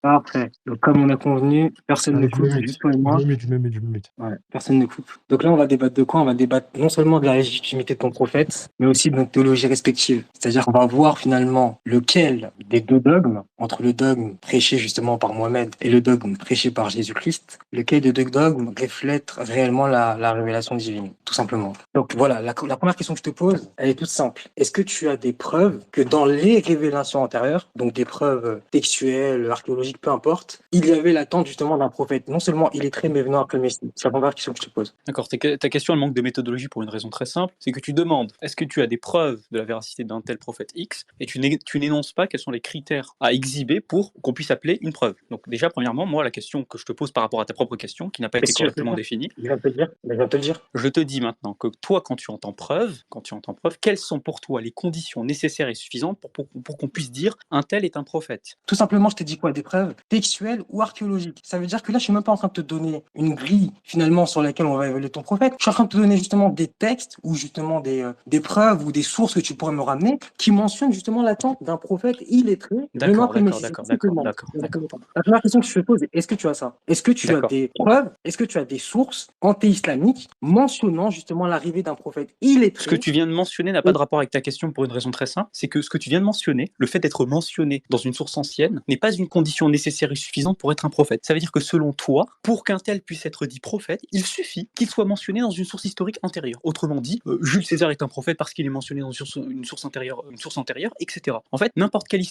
Parfait. Donc, comme on a convenu, personne ne Allez, je me coupe, c'est juste mute. toi et Je moi. me mute, je me mute, je me mute. Ouais, personne ne coupe. Donc là, on va débattre de quoi? On va débattre non seulement de la légitimité de ton prophète, mais aussi de notre théologie respective. C'est-à-dire qu'on va voir finalement lequel des deux dogmes, entre le dogme prêché justement par Mohamed et le dogme prêché par Jésus-Christ, lequel des deux dogmes reflète réellement la révélation divine, tout simplement. Donc voilà, la première question que je te pose, elle est toute simple. Est-ce que tu as des preuves que dans les révélations antérieures, donc des preuves textuelles, archéologiques, peu importe, il y avait l'attente justement d'un prophète, non seulement illettré, mais venant après le Messie? C'est la première question que je te pose. D'accord, ta question elle manque de méthodologie pour une raison très simple, c'est que tu demandes est-ce que tu as des preuves de la véracité d'un tel prophète X, et tu n'énonces pas quels sont les critères à exhiber pour qu'on puisse appeler une preuve. Donc déjà, premièrement, moi, la question que je te pose par rapport à ta propre question, qui n'a pas été Qu'est-ce que tu vas te correctement dire? définie, Je viens de te le dire. Je viens de te le dire. je te dis maintenant que toi, quand tu entends preuve, quelles sont pour toi les conditions nécessaires et suffisantes pour qu'on puisse dire un tel est un prophète? Tout simplement, je t'ai dit quoi? Des preuves textuelles ou archéologiques. Ça veut dire que là, je suis même pas en train de te donner une grille finalement sur laquelle on va évaluer ton prophète. Je suis en train de te donner justement des textes ou justement des preuves ou des sources que tu pourrais me ramener qui mentionnent justement l'attente d'un prophète illettré venant D'accord, après le d'accord, Messie. C'est d'accord, ce que je te d'accord, demande. d'accord, Dans un d'accord, premier temps. La première question que je te pose est, est-ce que tu as ça? Est-ce que tu as d'accord. des preuves? Est-ce que tu as des sources anti-islamiques mentionnant justement l'arrivée d'un prophète Ce que illettré? tu viens de mentionner n'a pas de rapport avec ta question pour une raison très simple, c'est que ce que tu viens de mentionner, le fait d'être mentionné dans une source ancienne, n'est pas une condition nécessaire et suffisante pour être un prophète. Ça veut dire que selon toi, pour qu'un tel puisse être dit prophète, il suffit qu'il soit mentionné dans une source historique antérieure. Autrement dit, Jules César est un prophète parce qu'il est mentionné dans une source antérieure, etc. En fait, n'importe quel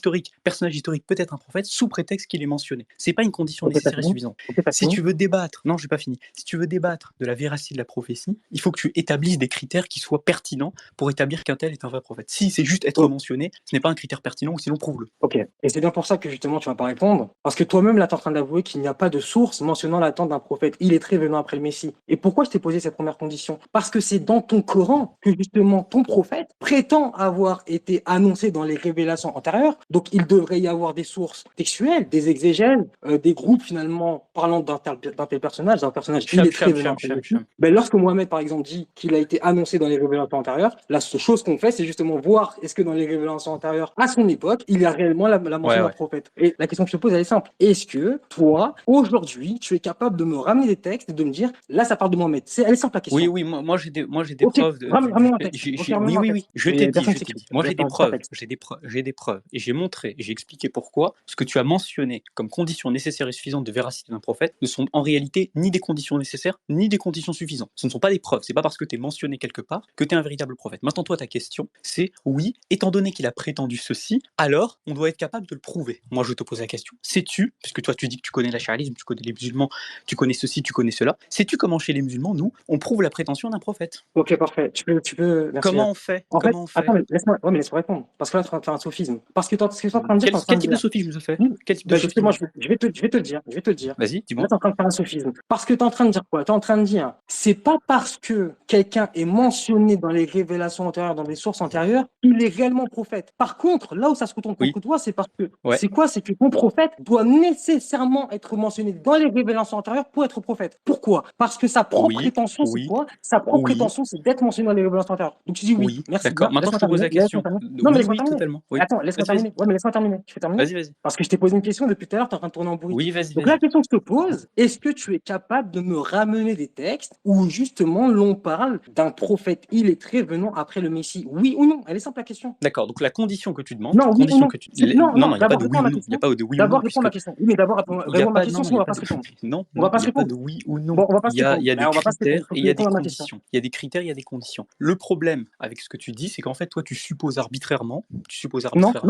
personnage historique peut être un prophète sous prétexte qu'il est mentionné. C'est pas une condition Ok, t'as nécessaire et fini? suffisante. Ok, t'as Si fini? tu veux débattre, non, j'ai pas fini. Si tu veux débattre de la véracité de la prophétie, il faut que tu établisses des critères qui soient pertinents pour établir qu'un tel est un vrai prophète. Si c'est juste être mentionné, ce n'est pas un critère pertinent, ou sinon prouve-le. Ok. Et c'est bien pour ça que justement tu vas pas répondre. Parce que toi-même, là, tu es en train d'avouer qu'il n'y a pas de source mentionnant l'attente d'un prophète illettré venant après le Messie. Et pourquoi je t'ai posé cette première condition? Parce que c'est dans ton Coran que justement ton prophète prétend avoir été annoncé dans les révélations antérieures. Donc il devrait y avoir des sources textuelles, des exégèses, des groupes finalement parlant d'un tel personnage, d'un personnage Cham, illettré cham, venant cham, après le cham, Messie. cham. Ben, lorsque Mohamed, par exemple, dit qu'il a été annoncé dans les révélations antérieures, la seule chose qu'on fait, c'est justement voir est-ce que dans les révélations antérieures, à son époque, il y a réellement la mention Ouais, d'un ouais. prophète. Et la question que je te pose, elle est simple. Est-ce que toi, aujourd'hui, tu es capable de me ramener des textes et de me dire, là, ça parle de Mohamed? Elle est simple la Oui, question. oui, moi j'ai des Ok, preuves ramène-moi un texte. Ok, oui, ramène-moi un oui, texte. oui, je t'ai Mais dit, personne je ne t'ai s'écrit. dit. Moi Je vais faire trois textes. j'ai des preuves, et j'ai montré, et j'ai expliqué pourquoi ce que tu as mentionné comme conditions nécessaires et suffisantes de véracité d'un prophète ne sont en réalité ni des conditions nécessaires, ni des conditions suffisantes. Ce ne sont pas des preuves, c'est pas parce que tu es mentionné quelque part que tu es un véritable prophète. Maintenant, toi, ta question, c'est oui, étant donné qu'il a prétendu ceci, alors on doit être capable de le prouver. Moi, je te pose la question, sais-tu, puisque toi tu dis que tu connais l'achérisme, tu connais les musulmans, tu connais ceci, tu connais cela, sais-tu comment chez les musulmans, nous, on prouve la prétention d'un prophète? Ok, parfait. Merci. Comment on fait? En fait, Comment on attends, fait? mais laisse-moi ouais, mais laisse-moi répondre. Parce que là, tu es en train de faire un sophisme. Parce que ce que tu es en train de dire, tu es en train Quel de type de dire. sophisme je fais? Oui, Quel type de bah sophisme justement, je fais? je vais te le dire. Je vais te le dire. Vas-y, Là, dis-moi. tu es en train de faire un sophisme. Parce que tu es en train de dire quoi? Tu es en train de dire, c'est pas parce que quelqu'un est mentionné dans les révélations antérieures, dans des sources antérieures, qu'il est réellement prophète. Par contre, là où ça se retourne Oui, contre toi, c'est parce que ouais, c'est quoi? C'est que ton prophète doit nécessairement être mentionné dans les révélations antérieures pour être prophète. Pourquoi? Parce que sa propre oui, prétention, c'est oui, quoi? Sa propre oui, prétention, c'est d'être mentionné dans les révélations antérieures. Donc tu dis oui. oui, Merci d'accord. bien. Maintenant, je Laisse-moi te pose terminer. la Laisse-moi question. terminer. Non, mais Oui, laisse-moi oui, terminer. totalement. Oui. Attends, laisse-moi Vas-y, vas-y. terminer. Ouais, mais laisse-moi terminer. Je vais terminer. Vas-y, vas-y. Parce que je t'ai posé une question depuis tout à l'heure, tu es en train de tourner en bourrique. Oui, vas-y, Donc la vas-y. question que je te pose, est-ce que tu es capable de me ramener des textes où justement l'on parle d'un prophète illettré venant après le Messie? Oui ou non? Elle est simple la question. D'accord. Donc, la condition que tu demandes, Non, oui ou non? Non, Non, non, il n'y a pas d'abord de réponds oui à ou ma non. Il n'y a question. pas de oui ou non, D'abord réponds à puisque ma question. Oui, mais d'abord il n'y a réponds à ma pas, non, question, non, sinon il on n'y a va pas pas de, se répondre. non, On non, va pas il se n'y a pas répondre. de oui ou non. Bon, on va pas se Il répondre. y a des On va pas se répondre. critères Il faut et que il tu y a des répondes à ma question. conditions. Il y a des critères, il y a des conditions. Le problème avec ce que tu dis, c'est qu'en fait, toi, tu supposes Non, non, arbitrairement.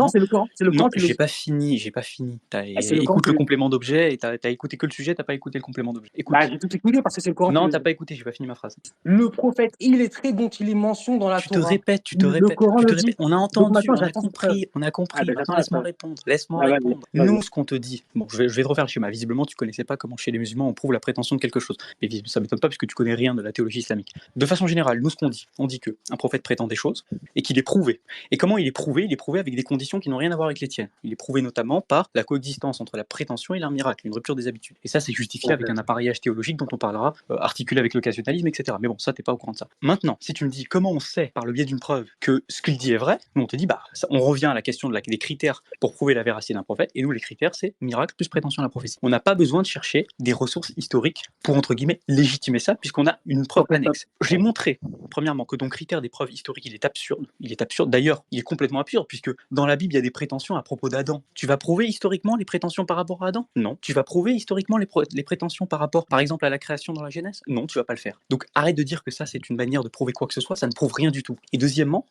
c'est le Coran. C'est le Non, Coran qui le dit. j'ai pas fini. C'est le Coran Écoute qui le le dit. complément d'objet et t'as écouté que le sujet, t'as pas écouté le complément d'objet. Bah, Écoute. j'ai tout écouté parce que c'est le Coran qui Non, le t'as dit. pas écouté, j'ai pas fini ma phrase. Le prophète illettré dont il est mention dans la Tu te Torah. répètes, tu te Le répètes, Coran tu te le répètes. dit. On a Donc entendu, maintenant, j'attends cette preuve. on a Ah, compris. ben Maintenant, j'attends la laisse-moi preuve. répondre, laisse-moi Ah, vas-y, répondre. vas-y. Nous, ce qu'on te dit, bon, je vais te refaire le schéma. Visiblement, tu connaissais pas comment chez les musulmans on prouve la prétention de quelque chose. Mais ça m'étonne pas puisque tu connais rien de la théologie islamique. De façon générale, nous, ce qu'on dit, on dit que un prophète prétend des choses et qu'il est prouvé. Et comment il est prouvé? Il est prouvé avec des conditions qui n'ont rien à voir avec les tiennes. Il est prouvé notamment par la coexistence entre la prétention et un miracle, une rupture des habitudes. Et ça, c'est justifié avec Ok. un appareillage théologique dont on parlera, articulé avec l'occasionnalisme, etc. Mais bon, bon, ça, t'es pas au courant de ça. Maintenant, si tu me dis comment on sait, par le biais d'une preuve, que ce qu'il dit est vrai, nous, on te dit, bah, on revient à la question des critères pour prouver la véracité d'un prophète, et nous, les critères, c'est miracle plus prétention à la prophétie. On n'a pas besoin de chercher des ressources historiques pour, entre guillemets, légitimer ça, puisqu'on a une preuve annexe. J'ai montré, premièrement, que ton critère des preuves historiques, il est absurde. Il est absurde. D'ailleurs, il est complètement absurde, puisque dans la Bible, il y a des prétentions à propos d'Adam. Tu vas prouver historiquement les prétentions par rapport à Adam? Non. Tu vas prouver historiquement les prétentions par rapport, par exemple, à la création dans la Genèse? Non, tu vas pas le faire. Donc, arrête de dire que ça, c'est une manière de prouver quoi que ce soit, ça ne prouve rien du tout. Et deuxièmement,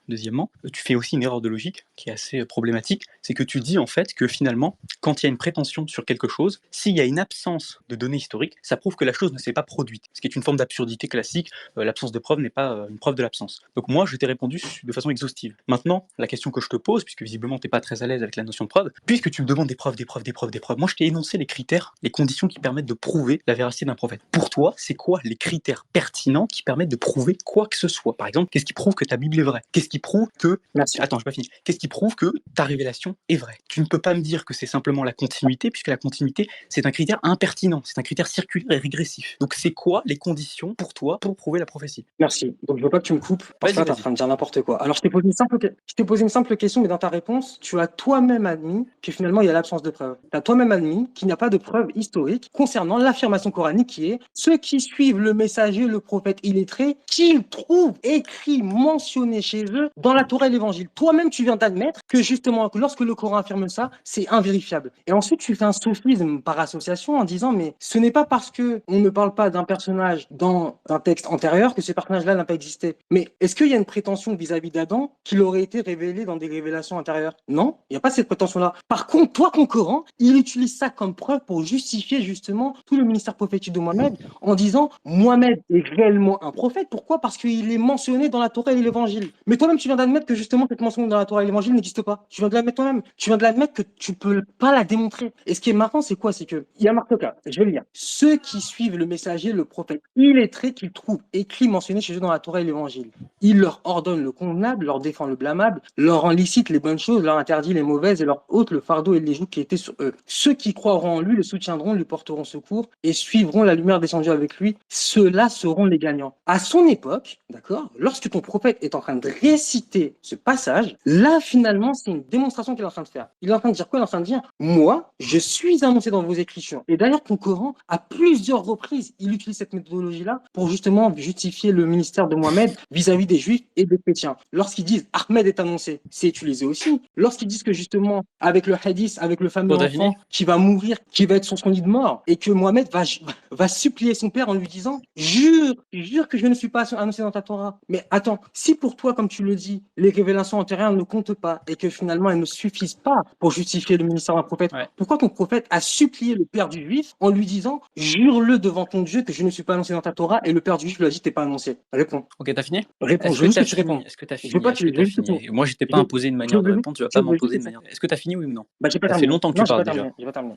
tu fais aussi une erreur de logique qui est assez problématique, c'est que tu dis en fait que finalement, quand il y a une prétention sur quelque chose, s'il y a une absence de données historiques, ça prouve que la chose ne s'est pas produite, ce qui est une forme d'absurdité classique. L'absence de preuve n'est pas une preuve de l'absence. Donc moi, je t'ai répondu de façon exhaustive. Maintenant, la question que je te pose, puisque visiblement tu n'es pas très à l'aise avec la notion de preuve, puisque tu me demandes des preuves, moi je t'ai énoncé les critères, les conditions qui permettent de prouver la véracité d'un prophète. Pour toi, c'est quoi les critères pertinents qui permettent de prouver quoi que ce soit? Par exemple, qu'est-ce qui prouve que ta Bible est vraie? Qu'est-ce qui prouve que... Merci. Attends, j'ai pas fini. Qu'est-ce qui prouve que ta révélation est vraie? Tu ne peux pas me dire que c'est simplement la continuité, puisque la continuité, c'est un critère impertinent, c'est un critère circulaire et régressif. Donc c'est quoi les conditions pour toi pour prouver la prophétie? Merci. Donc je veux pas que tu me coupes parce que là, tu es en Vas-y. train de dire n'importe quoi. Alors je t'ai posé une simple question, mais dans ta réponse, tu as toi-même admis que finalement il y a l'absence de preuves. Tu as toi-même admis qu'il n'y a pas de preuve historique concernant l'affirmation coranique qui est ceux qui suivent le messager, le prophète illettré, qu'ils trouvent écrit, mentionné chez eux dans la Torah et l'Évangile. Toi-même, tu viens d'admettre que justement, que lorsque le Coran affirme ça, c'est invérifiable. Et ensuite, tu fais un sophisme par association en disant, mais ce n'est pas parce que on ne parle pas d'un personnage dans un texte antérieur que ce personnage-là n'a pas existé. Mais est-ce qu'il y a une prétention vis-à-vis d'Adam qu'il aurait été révélé dans des révélations antérieures? Non, il n'y a pas cette prétention-là. Par contre, toi, ton Coran, il utilise ça comme preuve pour justifier justement tout le ministère prophétique de Mohammed en disant Mohammed est réellement un prophète. Pourquoi? Parce qu'il est mentionné dans la Torah et l'Évangile. Mais toi-même, tu viens d'admettre que justement cette mention dans la Torah et l'Évangile n'existe pas. Tu viens de l'admettre toi-même. Tu viens de l'admettre que tu peux pas la démontrer. Et ce qui est marrant, c'est quoi? C'est que il y a marqué là, je vais le lire. Ceux qui suivent le messager, le prophète illettré qu'ils trouvent écrit mentionné chez eux dans la Torah et l'Évangile. Il leur ordonne le convenable, leur défend le blâmable, leur rend licite les bonnes choses, leur interdit les mauvaises et leur ôte le fardeau et les jougs qui étaient sur eux. Ceux qui croiront en lui le soutiendront, lui porteront secours et suivront la lumière descendue avec lui. Ceux-là seront les gagnants. À son époque, d'accord, lorsque ton prophète est en train de réciter ce passage, là, finalement, c'est une démonstration qu'il est en train de faire. Il est en train de dire quoi? Il est en train de dire, moi, je suis annoncé dans vos écritures. Et d'ailleurs, ton Coran, à plusieurs reprises, il utilise cette méthodologie-là pour justement justifier le ministère de Mohammed vis-à-vis des Juifs et des chrétiens. Lorsqu'ils disent Ahmed est annoncé, c'est utilisé aussi. Lorsqu'ils disent que justement, avec le hadith, avec le fameux enfant qui va mourir, qui va être sur son lit de mort, et que Mohammed va supplier son père en lui disant jure que je ne suis pas annoncé dans ta Torah. Mais attends, si pour toi, comme tu le dis, les révélations antérieures ne comptent pas et que finalement elles ne suffisent pas pour justifier le ministère d'un prophète, pourquoi ton prophète a supplié le père du juif en lui disant jure-le devant ton Dieu que je ne suis pas annoncé dans ta Torah, et le père du juif lui a dit t'es pas annoncé? Réponds. Ok, t'as fini? Réponds. Je veux que tu réponds. Est-ce que t'as fini? Moi, je t'ai pas imposé une manière de répondre, tu vas pas m'imposer une manière. Est-ce que t'as fini, oui ou non? Bah, j'ai pas Ça terminé. fait longtemps que Non, tu parles déjà. j'ai pas terminé.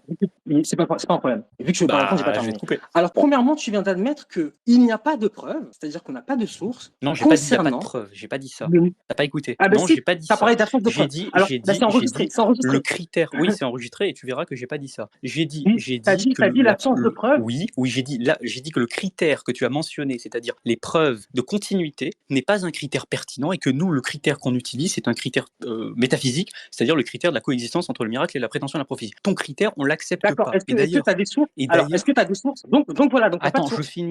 C'est pas un problème. Vu que je veux pas répondre, j'ai pas Je vais terminé. te couper. Alors, premièrement, tu viens d'admettre qu'il n'y a pas de preuve, c'est-à-dire qu'on n'a pas de source. Non, j'ai pas dit qu'il n'y a pas de preuve. J'ai pas dit ça. T'as pas écouté. Ah, ben Non, si, j'ai pas dit t'as ça. parlé d'absence de preuve. Alors, c'est enregistré. Le critère. Oui, c'est enregistré et tu verras que j'ai pas dit ça. J'ai dit t'as dit l'absence de preuve. Oui, j'ai dit que le critère que tu as mentionné, c'est-à-dire les preuves de continuité, n'est pas un critère pertinent et que nous, le critère qu'on utilise, c'est un critère métaphysique, c'est-à-dire le critère de la coexistence entre le miracle et la prétention à la prophétie. Ton critère, on l'accepte pas. D'accord. Est-ce que tu as des sources? Alors, est-ce que tu as des sources? Donc voilà. Donc, attends, je finis.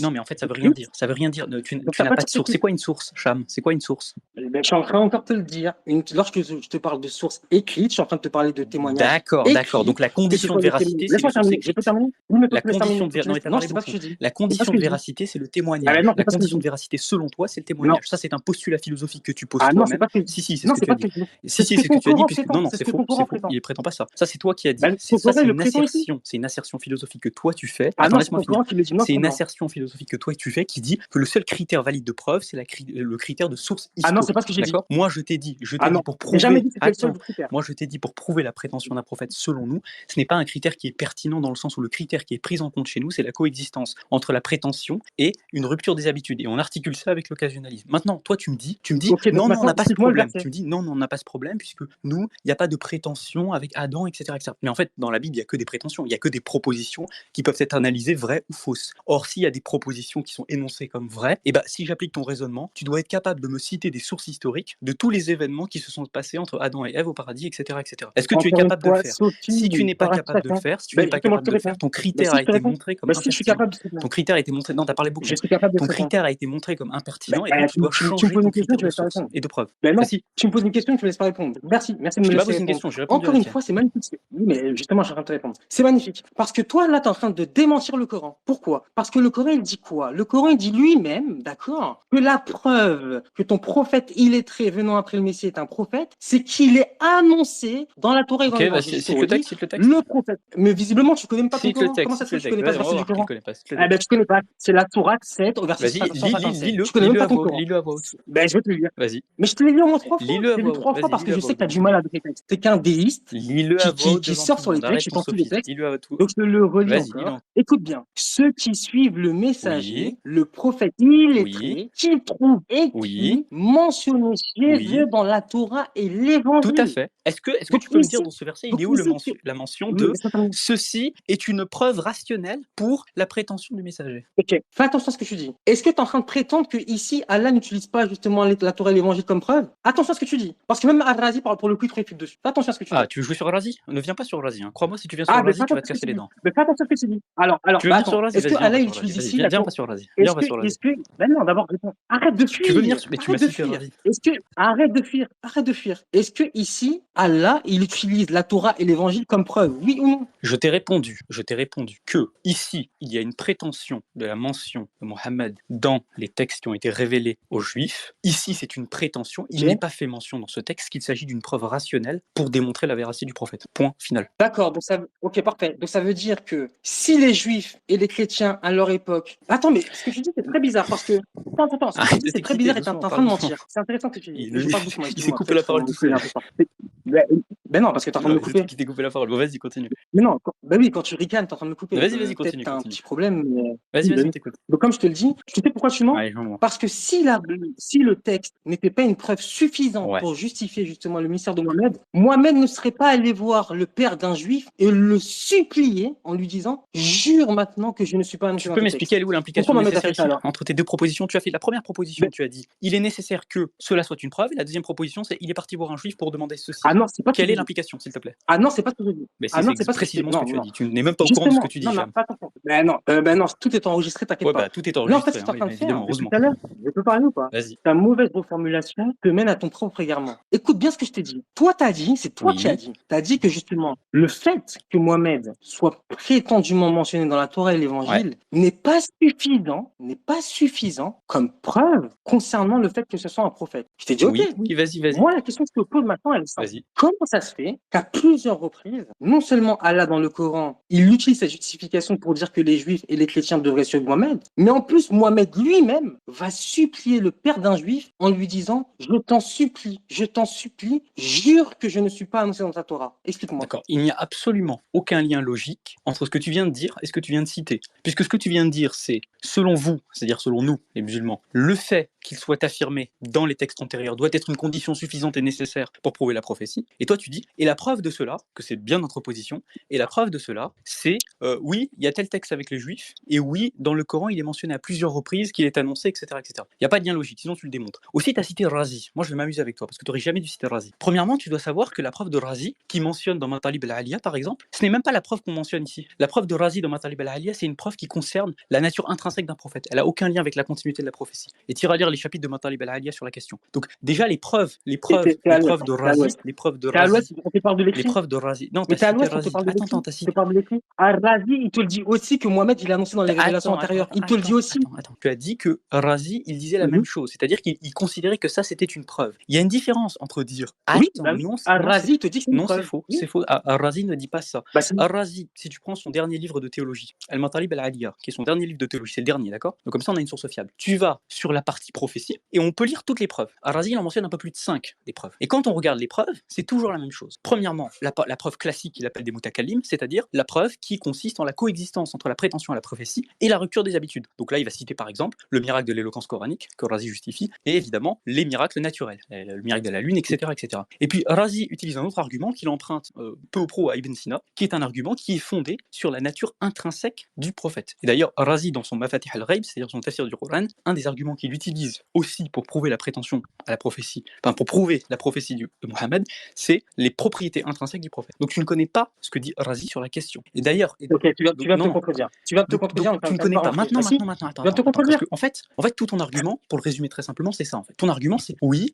Non, mais en fait, ça veut rien dire. Ça veut rien dire. Tu n'as pas de source. C'est quoi une source, Cham? C'est quoi une source? Je suis en train encore de te le dire. Lorsque je te parle de sources écrites, je suis en train de te parler de témoignages. D'accord. Donc la condition de véracité, c'est les sources écrites. La condition de véracité, c'est le témoignage. La condition de véracité, selon toi, c'est le témoignage. Ça, c'est un postulat philosophique que tu poses toi-même. Si, c'est ce que tu as dit. Si, c'est ce que tu as dit. Non, c'est faux. Il ne prétend pas ça. Ça, c'est toi qui as dit. Ça, c'est une assertion. C'est une assertion philosophique que toi, tu fais. Attends, laisse-moi finir. C'est une assertion philosophique que toi, tu fais qui dit que le seul critère valide de preuve, c'est le critère de source historique. pas ce que j'ai dit. D'accord? Moi, je t'ai dit Ah non, pour j'ai jamais prouver. dit que c'était le seul Attends, critère. moi, je t'ai dit pour prouver la prétention d'un prophète, selon nous, ce n'est pas un critère qui est pertinent dans le sens où le critère qui est pris en compte chez nous, c'est la coexistence entre la prétention et une rupture des habitudes. Et on articule ça avec l'occasionnalisme. Maintenant, toi, tu me dis, Ok, donc non, on maintenant, n'a pas ce explique-moi le problème. verset. Tu me dis, non, on n'a pas ce problème puisque nous, il n'y a pas de prétention avec Adam, etc., etc. Mais en fait, dans la Bible, il n'y a que des prétentions, il n'y a que des propositions qui peuvent être analysées vraies ou fausses. Or, s'il y a des propositions qui sont énoncées comme vraies, et ben, si j'applique ton raisonnement, tu dois être capable de me citer des sources historiques de tous les événements qui se sont passés entre Adam et Ève au paradis, etc., etc. Est-ce que tu es Encore une capable de le fois, faire? Sophie, Si tu n'es pas capable de le participation. faire, si tu Ben, n'es pas justement, je capable te de le faire, réponds. ton Ben, critère si a je te été réponds, montré comme ben, si je suis impertinent. capable de te répondre. Ton critère a été montré. Non, t'as parlé beaucoup. Je suis capable de te Ton répondre. critère a été montré comme impertinent et Ben, donc tu dois tu me changer poses ton une question, critère je de vais pas source répondre. et de preuve. Ben non, Vas-y. tu me poses une question, je ne laisse pas répondre. Merci de Je me t'ai pas laisser posé une répondre. question, j'ai répondu à Encore la une tienne. fois, c'est magnifique. Oui, mais justement, je suis en train de te répondre. C'est magnifique. Parce que toi, là, tu es en train de démentir le Coran. Pourquoi? Parce que le Coran, il dit quoi? Le Coran, il dit lui-même, d'accord, que la preuve que ton prophète illettré venant après le Messie est un prophète, c'est qu'il est annoncé dans la Torah et dans Ok, bah, l'Évangile. Je te cite le redis, texte, cite le texte. le prophète. Mais visiblement, tu connais même pas ton Cite le Coran. Comment texte, ça cite se fait le que tu connais texte. pas Vas-y, ce on va verset du voir qu'il Coran? connaît pas. Cite le Eh ben, texte. tu connais pas. C'est la Sourate 7 au verset Vas-y, 157. lis-le, Tu connais même lis-le pas à ton voix haute, Coran. lis-le à voix haute. Ben, je vais te le lire. Vas-y, Mais je te l'ai lu au moins 3 fois. lis-le Je à l'ai lu voix haute. 3 fois Vas-y, parce que lis-le à je voix sais haute que tu as devant du tout le mal monde. avec les textes. T'es qu'un déiste Lis-le à voix haute qui devant tout sort le sur les monde. textes, Arrête je ton pense tous les sophisme. textes. Lis-le à tout. Donc je te le relis Vas-y, lis-le. encore. Écoute bien. Ceux qui suivent le messager, Oui, le prophète oui, illettré, qu'ils trouvent oui, écrit, mentionné chez eux oui. dans la Torah et Tout à l'évangile. fait. Est-ce que Donc tu peux me dire ici, dans ce verset, il donc est où ici, la mention oui, de laisse-moi terminer. ceci est une preuve rationnelle pour la prétention du messager? Ok, fais attention à ce que tu dis. Est-ce que tu es en train de prétendre que ici Allah n'utilise pas justement la Torah et l'évangile comme preuve? Attention à ce que tu dis. Parce que même Al-Razi, pour le coup, il te réfute dessus. Fais attention à ce que tu Ah, dis. tu veux jouer sur Razi? Ne viens pas sur Razi. Hein. Crois-moi, si tu viens Ah, sur mais Razi, fais tu vas attention te à ce que casser tu les dis. dents. Mais fais attention à ce que tu dis. Tu veux venir sur Attends. Razi? Est-ce que Vas-y, viens, on va Allah il sur Razi. utilise Vas-y, ici viens, la viens, on Torah? va sur Razi. Viens, on va sur Razi. Ben non, d'abord, réponds. Arrête de Tu veux venir fuir. mais tu m'as Arrête de cité fuir. Razi. Arrête de fuir. Arrête de fuir. Est-ce que ici, Allah, il utilise la Torah et l'évangile comme preuve? Oui ou non? Je t'ai répondu que ici, il y a une prétention de la mention de Mohammed dans les textes qui ont été révélés aux Juifs. Ici, c'est une prétention. Il Ok. n'est pas fait mention dans ce texte qu'il s'agit d'une preuve rationnelle pour démontrer la véracité du prophète. Point final. D'accord, ok, parfait. Donc ça veut dire que si les Juifs et les chrétiens à leur époque. Attends, mais ce que tu dis, c'est très bizarre parce que. Attends, ce que tu Arrête dis, de c'est très t'exciter, bizarre et t'es en doucement, train parle de doucement. mentir. C'est intéressant ce que tu dis. Je parle doucement, Il t'ai excuse-moi. coupé la parole tout seul. Ben non, parce que t'es en train de Non, me c'est toi couper. qui t'es coupé la parole. Bon, vas-y, continue. Mais non, ben oui, quand tu ricanes, t'es en train de me couper. Donc Vas-y, peut-être continue, t'as un continue. petit problème. Mais... Vas-y, Oui, ben vas-y, on oui. t'écoute. Donc comme je te le dis, tu sais pourquoi tu mens? Allez, moi. Parce que si le texte n'était pas une preuve suffisante Ouais. pour justifier justement le mystère de Mohamed, Mohamed ne serait pas allé voir le père d'un juif et le supplier en lui disant « Jure maintenant que je ne suis pas annoncé Tu dans peux tes m'expliquer textes. elle est où » Pourquoi l'implication Mohamed a nécessaire fait ça ici alors? entre tes deux propositions? Tu as fait la première proposition, Ben, tu as dit il est nécessaire que cela soit une preuve, et la deuxième proposition c'est il est parti voir un juif pour demander ceci. Ah non, c'est pas ce que Quelle j'ai est dit. l'implication, s'il te plaît? Ah non, c'est pas ce que j'ai dit. Mais Ah si, non, c'est c'est pas ce que j'ai dit. précisément ce que Non, tu as non. dit. Tu n'es même pas au courant de ce que Justement, tu dis, non, non, Hicham. pas attention. Ben non, tout est enregistré, t'inquiète Ouais, pas. bah tout est Là, en fait, ce enregistré, que tu es hein, en train de faire, évidemment, depuis heureusement. tout à l'heure, je peux parler ou pas? Vas-y. Ta mauvaise reformulation te mène à ton propre égarement. Écoute bien ce que je t'ai dit. Toi, t'as dit, c'est toi qui as Oui. dit. T'as dit que justement, le fait que Mohamed soit prétendument mentionné dans la Torah et Ouais. l'Évangile n'est pas suffisant comme preuve concernant le fait que ce soit un prophète. Je t'ai dit, ok. Oui, vas-y. Moi, la question que je te pose maintenant, elle est simple. Vas-y. Comment ça se fait qu'à plusieurs reprises, non seulement Allah dans le Coran, il utilise sa justification pour dire que les Juifs et les chrétiens devraient suivre Mohamed, mais en plus, Mohamed lui-même va supplier le père d'un Juif en lui disant « je t'en supplie, jure que je ne suis pas annoncé dans ta Torah. » Explique-moi. D'accord. Il n'y a absolument aucun lien logique entre ce que tu viens de dire et ce que tu viens de citer. Puisque ce que tu viens de dire, c'est, selon vous, c'est-à-dire selon nous, les musulmans, le fait qu'il soit affirmé dans les textes antérieurs doit être une condition suffisante et nécessaire pour prouver la prophétie. Et toi, tu dis, et la preuve de cela, que c'est bien notre position, et la preuve de cela, c'est, oui, il y a tel texte avec les Juifs, et oui, dans le Coran, il est mentionné à plusieurs reprises qu'il est annoncé, etc. etc. Il n'y a pas de lien logique, sinon tu le démontres. Aussi, tu as cité Razi. Moi, je vais m'amuser avec toi, parce que tu n'aurais jamais dû citer Razi. Premièrement, tu dois savoir que la preuve de Razi, qui mentionne dans Matalib al-Aliya, par exemple, ce n'est même pas la preuve qu'on mentionne ici. La preuve de Razi dans Matalib al-Aliya, c'est une preuve qui concerne la nature intrinsèque d'un prophète. Elle n'a aucun lien avec la continuité de la prophétie. Et tu iras lire les chapitres de Matalib al-Aliya sur la question. Donc, déjà, les preuves de Razi, On te parle de les l'écrit. preuves de Razi. Non, Mais t'as t'es à cité l'ouest, on te Razi. parle de l'écrit. Attends, t'as On te cité. parle de l'écrit. Al-Razi, il te le dit aussi que Mohamed, il a annoncé dans les révélations antérieures. Il te le dit aussi. Attends. Tu as dit que Razi, il disait la même chose. C'est-à-dire qu'il considérait que ça, c'était une preuve. Il y a une différence entre dire Oui, attends, bah oui. non, Al-Razi te dit que c'est une non, c'est preuve. faux. Oui. C'est faux. Al-Razi ne dit pas ça. Bah, c'est- Al-Razi, si tu prends son dernier livre de théologie, Al-Matalib al-Aliya, qui est son dernier livre de théologie, c'est le dernier, d'accord? Donc comme ça, on a une source fiable. Tu vas sur la partie prophétie, et on peut lire toutes les preuves. Ar-Razi, il en mentionne un peu plus de 5 des preuves. Et quand on regarde les preuves, c'est toujours la même chose. Premièrement, la preuve classique qu'il appelle des mutakallim, c'est-à-dire la preuve qui consiste en la coexistence entre la prétention à la prophétie et la rupture des habitudes. Donc là, il va citer par exemple le miracle de l'éloquence coranique, que Razi justifie, et évidemment les miracles naturels, le miracle de la lune, etc. etc. Et puis Razi utilise un autre argument qu'il emprunte peu ou prou à Ibn Sina, qui est un argument qui est fondé sur la nature intrinsèque du prophète. Et d'ailleurs, Razi, dans son Mafatih al-Ghaib, c'est-à-dire son tafsir du Coran, un des arguments qu'il utilise aussi pour prouver la prétention à la prophétie, enfin pour prouver la prophétie de Mohammed, c'est les propriétés intrinsèques du prophète. Donc tu ne connais pas ce que dit Razi sur la question. Et d'ailleurs, Ok, tu viens de te contredire. Tu viens de te contredire. tu ne connais pas. Maintenant, attends. Parce que, en fait, tout ton Ah, argument, pour le résumer très simplement, c'est ça. En fait. Ton argument, c'est oui,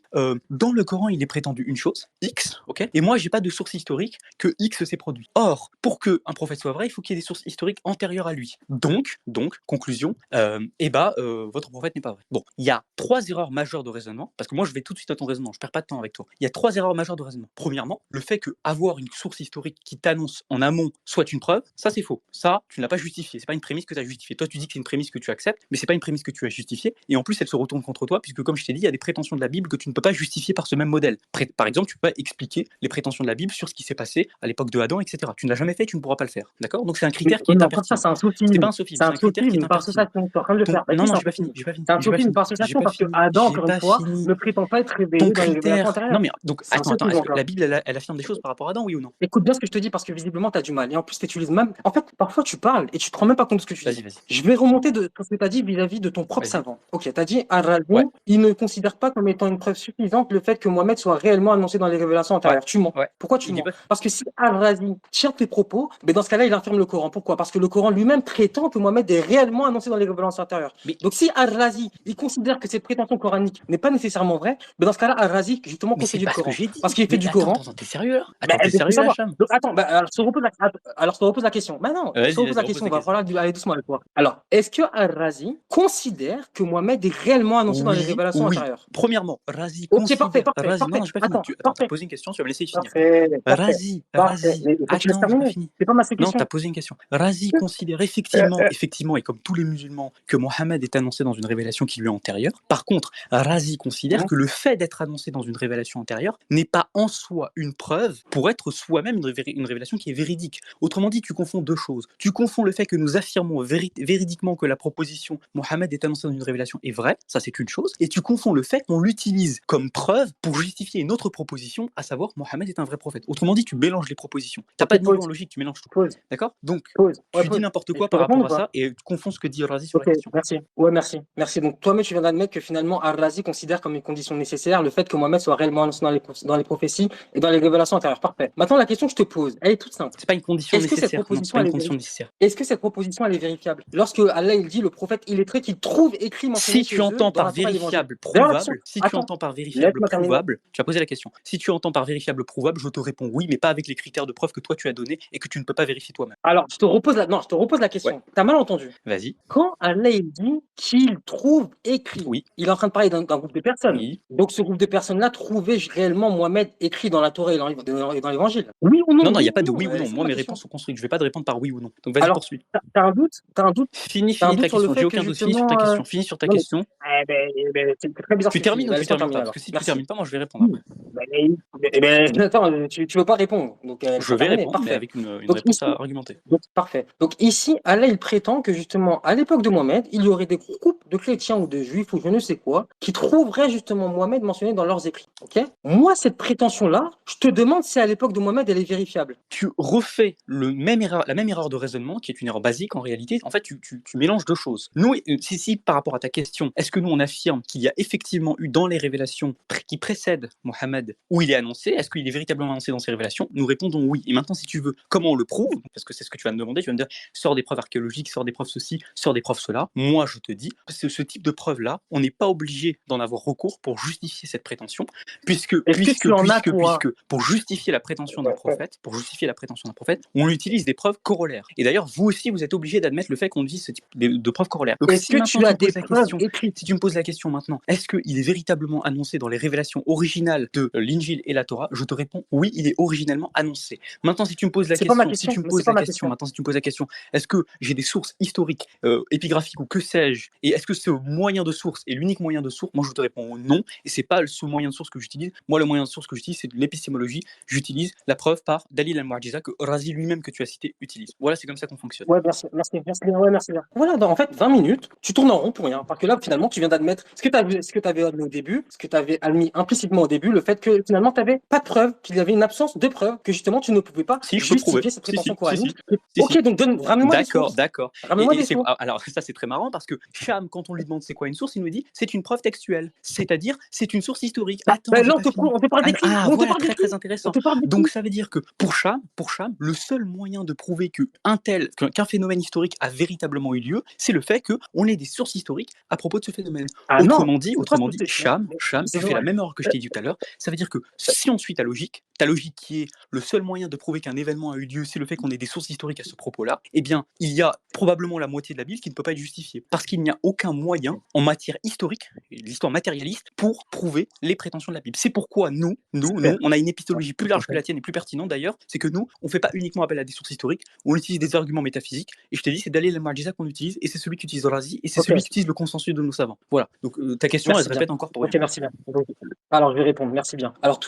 dans le Coran, il est prétendu une chose, X, ok, et moi, j'ai pas de source historique que X s'est produit. Or, pour qu'un prophète soit vrai, il faut qu'il y ait des sources historiques antérieures à lui. Donc, conclusion, votre prophète n'est pas vrai. Bon, il y a 3 erreurs majeures de raisonnement, parce que moi, je vais tout de suite à ton raisonnement, je perds pas de temps avec toi. Il y a 3 erreurs majeures de raisonnement. Premièrement, le fait que avoir une source historique qui t'annonce en amont soit une preuve, ça c'est faux. Ça, tu ne l'as pas justifié. C'est pas une prémisse que tu as justifiée. Toi, tu dis que c'est une prémisse que tu acceptes, mais c'est pas une prémisse que tu as justifiée. Et en plus, elle se retourne contre toi, puisque comme je t'ai dit, il y a des prétentions de la Bible que tu ne peux pas justifier par ce même modèle. Par exemple, tu peux pas expliquer les prétentions de la Bible sur ce qui s'est passé à l'époque de Adam, etc. Tu ne l'as jamais fait, tu ne pourras pas le faire. D'accord? Donc c'est un critère qui est impertinent. C'est un C'est pas sophisme. un sophisme, C'est c'est un un critère qui est sophisme par impertinent. association. Tu es en train de le faire. Non, j'ai pas fini. C'est un sophisme par association parce que Adam, encore une fois, ne prétend pas être révélé Ton dans les révélations critère. antérieures. Non, mais donc, C'est un attends, sophisme est-ce que encore. la Bible, elle affirme des choses par rapport à Adam, oui ou non? Écoute bien ce que je te dis parce que visiblement tu as du mal. Et en plus, tu utilises même. En fait, parfois tu parles et tu te rends même pas compte de ce que tu dis. Vas-y. Je vais remonter de ce que tu as dit vis-à-vis de ton propre Vas-y. savant. Ok, tu as dit Ar-Razi, Ouais. il ne considère pas comme étant une preuve suffisante le fait que Mohamed soit réellement annoncé dans les révélations antérieures. Tu mens. Ouais. Pourquoi tu Il dit mens? pas- Parce que si Ar-Razi tient tes propos, mais dans ce cas-là, il infirme le Coran. Pourquoi? Parce que le Coran lui-même prétend que Mohamed est réellement annoncé dans les révélations antérieures. Mais- Donc si Ar-Razi, il considère que cette prétention coranique n'est pas nécessairement vraie, mais dans ce cas-là, Ar-Razi, justement, Mais c'est contredit le pas ce que Coran. j'ai dit. Parce qu'il fait Mais du Coran. Attends, t'es sérieux là? Bah, Attends, t'es je veux sérieux, savoir. Hacham? Donc, attends, alors je te repose la question. Bah non, je te repose la question. On va falloir aller doucement avec toi. Alors, est-ce que Al-Razi considère que Mohamed est réellement annoncé dans les révélations antérieures? Premièrement, Razi Ok, considère. parfait. Non, j'ai pas fini. Attends, T'as posé une question, tu vas me laisser finir. Parfait. Razi. Mais faut que tu laisses Attends, j'ai pas terminer. fini. C'est pas ma Non, question. t'as posé une question. Razi considère effectivement, et comme tous les musulmans, que Mohammed est annoncé dans une révélation qui lui est antérieure. Par contre, Razi considère que le fait d'être annoncé dans une révélation antérieure n'est pas en soi une preuve pour être soi-même une révélation qui est véridique. Autrement dit, tu confonds deux choses. Tu confonds le fait que nous affirmons véridiquement que la proposition Mohammed est annoncé dans une révélation est vraie, ça c'est une chose, et tu confonds le fait qu'on l'utilise comme preuve pour justifier une autre proposition, à savoir Mohammed est un vrai prophète. Autrement dit, tu mélanges les propositions. T'as pas de niveau en logique, tu mélanges tout. D'accord? Donc, tu dis n'importe quoi par rapport à ça et tu confonds ce que dit Razi sur la question. Merci. Ouais, merci. Donc, toi-même, tu viens d'admettre que finalement, Al-Razi considère comme une condition nécessaire le fait que Mohammed soit réellement annoncé dans les prophéties et dans les révélations antérieures. Parfait. Maintenant, la question que je te pose, elle est toute simple. C'est pas une condition Est-ce que nécessaire. cette proposition, Non, c'est pas une condition nécessaire. Est-ce que cette proposition, elle est vérifiable? Lorsque Allah, il dit, le prophète illettré qu'il trouve écrit mentionné Si tu entends par vérifiable, prouvable, tu vas poser la question. Si tu entends par vérifiable, prouvable, je te réponds oui, mais pas avec les critères de preuve que toi tu as donnés et que tu ne peux pas vérifier toi-même. Alors, je te repose la question. Ouais. T'as mal entendu. Vas-y. Quand Allah, il dit qu'il trouve écrit, il est en train de parler d'un groupe de personnes. Oui. Donc, ce groupe de personnes-là trouvait réellement Mohammed écrit dans la Torah et dans l'Évangile. Oui ou non? Non, il n'y a pas de oui ou non. Moi, mes réponses sont construites. Je ne vais pas te répondre par oui ou non. Donc, vas-y, poursuis. T'as un doute? Finis ta question. J'ai aucun doute. Finis sur ta question. C'est très bizarre. Tu termines ou tu termines pas? Parce que si tu termines pas, moi, je vais répondre après. Attends, tu veux pas répondre. Donc, je vais répondre, mais avec une réponse à argumenter. Donc, parfait. Donc, ici, Allah, il prétend que justement, à l'époque de Mohammed, il y aurait des groupes de chrétiens ou de juifs ou je ne sais quoi qui trouveraient justement Mohammed mentionné dans leurs écrits. Ok? Moi, cette prétention-là, je te demande si à l'époque de Mohammed, elle est vérifiable. Tu refais la même erreur de raisonnement, qui est une erreur basique en réalité. En fait, tu mélanges deux choses. Nous, si par rapport à ta question, est-ce que nous on affirme qu'il y a effectivement eu dans les révélations qui précèdent Mohammed où il est annoncé, est-ce qu'il est véritablement annoncé dans ces révélations? Nous répondons oui. Et maintenant, si tu veux, comment on le prouve? Parce que c'est ce que tu vas me demander. Tu vas me dire, sors des preuves archéologiques, sors des preuves ceci, sors des preuves cela. Moi, je te dis, ce type de preuves-là, on n'est pas obligé d'en avoir recours pour justifier cette prétention, puisque pour justifier la prétention d'un prophète, on utilise des preuves corollaires. Et d'ailleurs, vous aussi, vous êtes obligé d'admettre le fait qu'on utilise ce type de preuves corollaires. Donc, si tu as des preuves écrites, si tu me poses la question maintenant, est-ce qu'il est véritablement annoncé dans les révélations originales de l'Injil et la Torah, je te réponds oui, il est originellement annoncé. Maintenant, si tu me poses la C'est pas ma question, question, mais c'est pas ma question. maintenant, si tu me poses la question, est-ce que j'ai des sources historiques, épigraphiques ou que sais-je, et est-ce que ce moyen de source est l'unique moyen de source? Moi, je te réponds non, et c'est pas le seul moyen de source que j'utilise. Moi, le moyen de source que j'utilise, c'est de l'épistémologie. J'utilise la preuve par Dalil al-Mu'jiza que Razi lui-même que tu as cité utilise. Voilà, c'est comme ça qu'on fonctionne. Ouais, merci bien, ouais, merci bien. Voilà, en fait, 20 minutes, tu tournes en rond pour rien. Parce que là, finalement, tu viens d'admettre ce que tu avais admis au début, ce que tu avais admis implicitement au début, le fait que finalement, tu n'avais pas de preuve, qu'il y avait une absence de preuve, que justement, tu ne pouvais pas Si, je peux prouver. justifier cette Si, prétention si, coranique. si, Ok, si. donc ramène-moi des D'accord, sources. d'accord. Ramène-moi des sources. Alors, ça, c'est très marrant parce que Cham, quand on lui demande c'est quoi une source, il nous dit c'est une preuve textuelle. C'est-à-dire, c'est une source historique. Attends, Ben j'ai là, pas fini. on te parle d'écrit. Ah, On te voilà, parle très, d'écrit. très On intéressant. te parle Donc, d'écrit. ça veut dire que pour Cham, le seul moyen de prouver qu'un phénomène historique a véritablement eu lieu, c'est le fait qu'on ait des sources historiques à propos de ce phénomène. Ah non. Autrement dit, Cham, C'est tu fais la vrai. même erreur que je t'ai dit tout à l'heure. Ça veut dire que si on suit ta logique qui est le seul moyen de prouver qu'un événement a eu lieu, c'est le fait qu'on ait des sources historiques à ce propos-là, eh bien, il y a probablement la moitié de la Bible qui ne peut pas être justifiée. Parce qu'il n'y a aucun moyen en matière historique, l'histoire matérialiste, pour prouver les prétentions de la Bible. C'est pourquoi nous, on a une épistémologie plus large que la tienne et plus pertinente d'ailleurs, c'est que nous, on ne fait pas uniquement appel à des sources historiques, on utilise des arguments métaphysiques, et je t'ai dit, c'est Dalil al-Mu'jiza qu'on utilise, et c'est celui qu'utilise Razi, et c'est celui qui utilise le consensus de nos savants. Voilà. Donc ta question, elle se répète encore pour rien. Ok, merci bien. Alors, je vais répondre. Merci bien. Alors,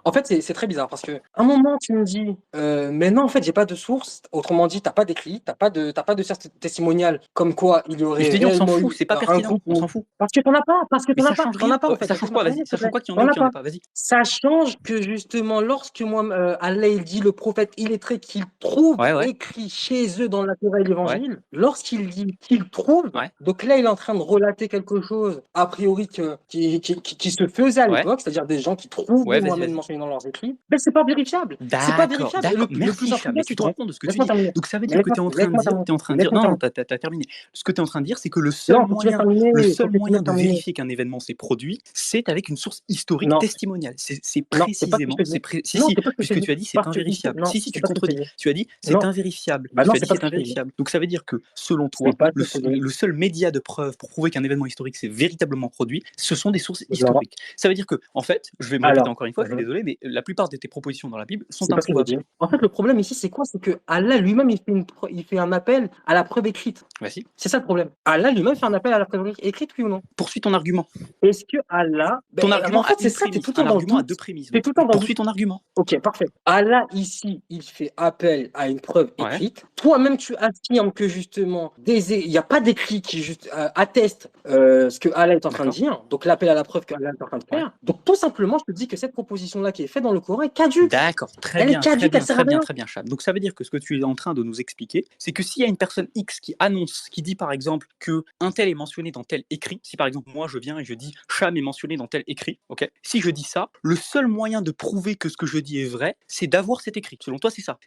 en fait, c'est très bizarre parce que à un moment, tu me dis, mais non, en fait, j'ai pas de source. Autrement dit, t'as pas d'écrit, t'as pas de source testimoniale comme quoi il y Et aurait je t'ai dit, on s'en réellement fout, eu c'est pas un pertinent, groupe. on s'en fout. Parce que t'en as pas, Mais ça change rien. en fait. Ça change quoi, vas-y, ça change quoi qu'il y en ait ou qu'il n'y en ait pas, vas-y. Ça change que justement, lorsque moi, Allah, il dit le prophète illettré qu'il trouve écrit chez eux dans la Torah et l'Évangile, lorsqu'il dit qu'il trouve, donc là, il est en train de relater quelque chose, a priori, qui se faisait à l'époque, c'est-à-dire des gens qui trouvent Mohammed mentionné dans leurs écrits, mais c'est pas vérifiable. C'est pas vérifiable. D'accord. Merci, Cham, mais tu te rends compte de ce que tu dis. Donc ça veut dire que tu es en train de dire, non, t'as terminé. Ce que tu es en train de dire, c'est que le seul moyen de vérifier qu'un événement s'est produit, c'est avec une source historique testimoniale. C'est précisément, puisque tu as dit c'est invérifiable. Si tu contredis, tu as dit c'est invérifiable. Tu as dit c'est invérifiable. Donc ça veut dire que selon toi, le seul média de preuve pour prouver qu'un événement historique s'est véritablement produit, ce sont des sources historiques. Ça veut dire que, en fait, je vais me répéter encore une fois, je suis désolé, mais la plupart de tes propositions dans la Bible sont introuvables. En fait, le problème ici, c'est quoi? C'est que Allah lui-même, il fait un appel à la preuve écrite. Vas-y. C'est ça le problème. Allah lui-même fait un appel à la preuve écrite, oui ou non? Poursuis ton argument. Est-ce que Allah... Ton argument en fait, c'est ça, t'es tout le temps un dans argument le à deux prémices. Poursuis ton argument. Ok, parfait. Allah, ici, il fait appel à une preuve écrite. Toi-même, tu affirmes que justement, il n'y a pas d'écrit qui atteste ce que Allah est en train de dire. Donc, l'appel à la preuve qu'Allah est en train de faire. Donc, tout simplement, je te dis que cette proposition-là qui est faite dans le Coran est caduque. D'accord, très bien, Cham. Donc, ça veut dire que ce que tu es en train de nous expliquer, c'est que s'il y a une personne X qui annonce, qui dit par exemple que un tel est mentionné dans tel écrit, si par exemple, moi, je viens et je dis Cham est mentionné dans tel écrit, ok? Si je dis ça, le seul moyen de prouver que ce que je dis est vrai, c'est d'avoir cet écrit. Selon toi, c'est ça.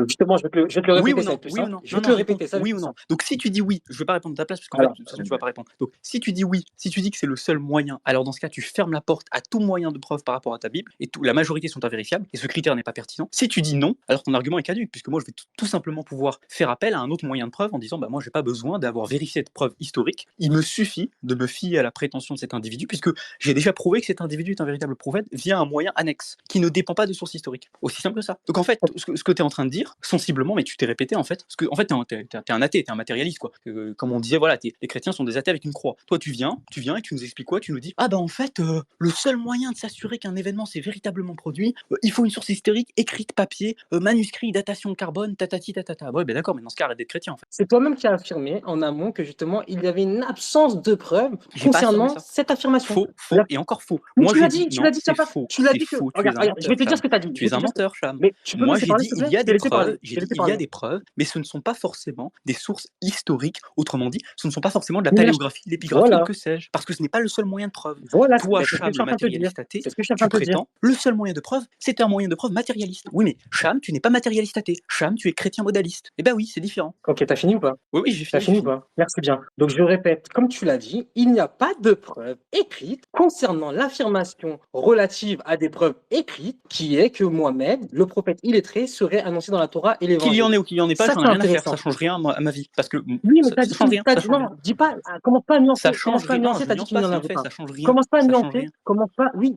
Justement, je vais te le répéter, ça va être plus simple. Je vais te le répéter, ça. Oui ou non. Donc, si tu dis oui, je ne vais pas répondre à ta place, parce qu'en fait, tu ne vas pas répondre. Donc, si tu dis oui, si tu dis que c'est le seul moyen, alors dans ce cas, tu fermes la porte à tout moyen de preuve par rapport à ta Bible, et la majorité sont invérifiables, et ce critère n'est pas pertinent. Si tu dis non, alors ton argument est caduque, puisque moi, je vais tout simplement pouvoir faire appel à un autre moyen de preuve en disant, bah, moi, j'ai pas besoin d'avoir vérifié cette preuve historique. Il me suffit de me fier à la prétention de cet individu, puisque j'ai déjà prouvé que cet individu est un véritable prophète via un moyen annexe, qui ne dépend pas de source historique. Aussi simple que ça. Donc en fait, ce que tu es en train de dire, sensiblement, mais tu t'es répété en fait, parce que en fait, t'es un athée, t'es un matérialiste, quoi. Comme on disait, voilà, les chrétiens sont des athées avec une croix. Toi, tu viens et tu nous expliques quoi? Tu nous dis, ah bah en fait, le seul moyen de s'assurer qu'un événement s'est véritablement produit, il faut une source historique, écrite, papier, manuscrit, datation de carbone, tatati tatata. Ouais, ben d'accord, mais dans ce cas, arrête d'être chrétien en fait. C'est toi-même qui as affirmé en amont que justement, il y avait une absence de preuves concernant cette affirmation. Faux et encore faux. Moi, tu l'as dit, c'est faux. Tu l'as dit que. Regarde, je vais te dire ce que tu as dit. Tu es un menteur, Cham. Mais tu peux moi, j'ai dit, il y a des preuves, mais ce ne sont pas forcément des sources historiques. Autrement dit, ce ne sont pas forcément de la paléographie, l'épigraphie, que sais-je. Parce que ce n'est pas le seul moyen de preuve. Voilà. Toi, Cham, le matérialiste athée, tu prétends, Le seul moyen de preuve, c'était un moyen de preuve matérialiste. Oui, mais Cham, tu n'es pas matérialiste athée. Cham, tu es chrétien modaliste. Eh ben oui, c'est différent. Ok, t'as fini ou pas? Oui, oui, j'ai T'as fini. fini ou pas? Merci bien. Donc je répète, comme tu l'as dit, il n'y a pas de preuve écrite concernant l'affirmation relative à des preuves écrites qui est que Mohamed, le prophète illettré, serait annoncé dans la Torah et Qu'il y l'évangile. en ait ou qu'il y en ait pas, Ça, j'en ai c'est rien à faire. intéressant. Ça change rien à ma vie. Parce que Oui, mais ça change rien. Ça change non, rien. dis pas, commence pas à nuancer, Ça change rien. Non, je t'as dit nuance qu'il n'y pas, en c'est un avait fait. pas. Ça change rien. Commence pas à Ça change nuancer, rien. oui,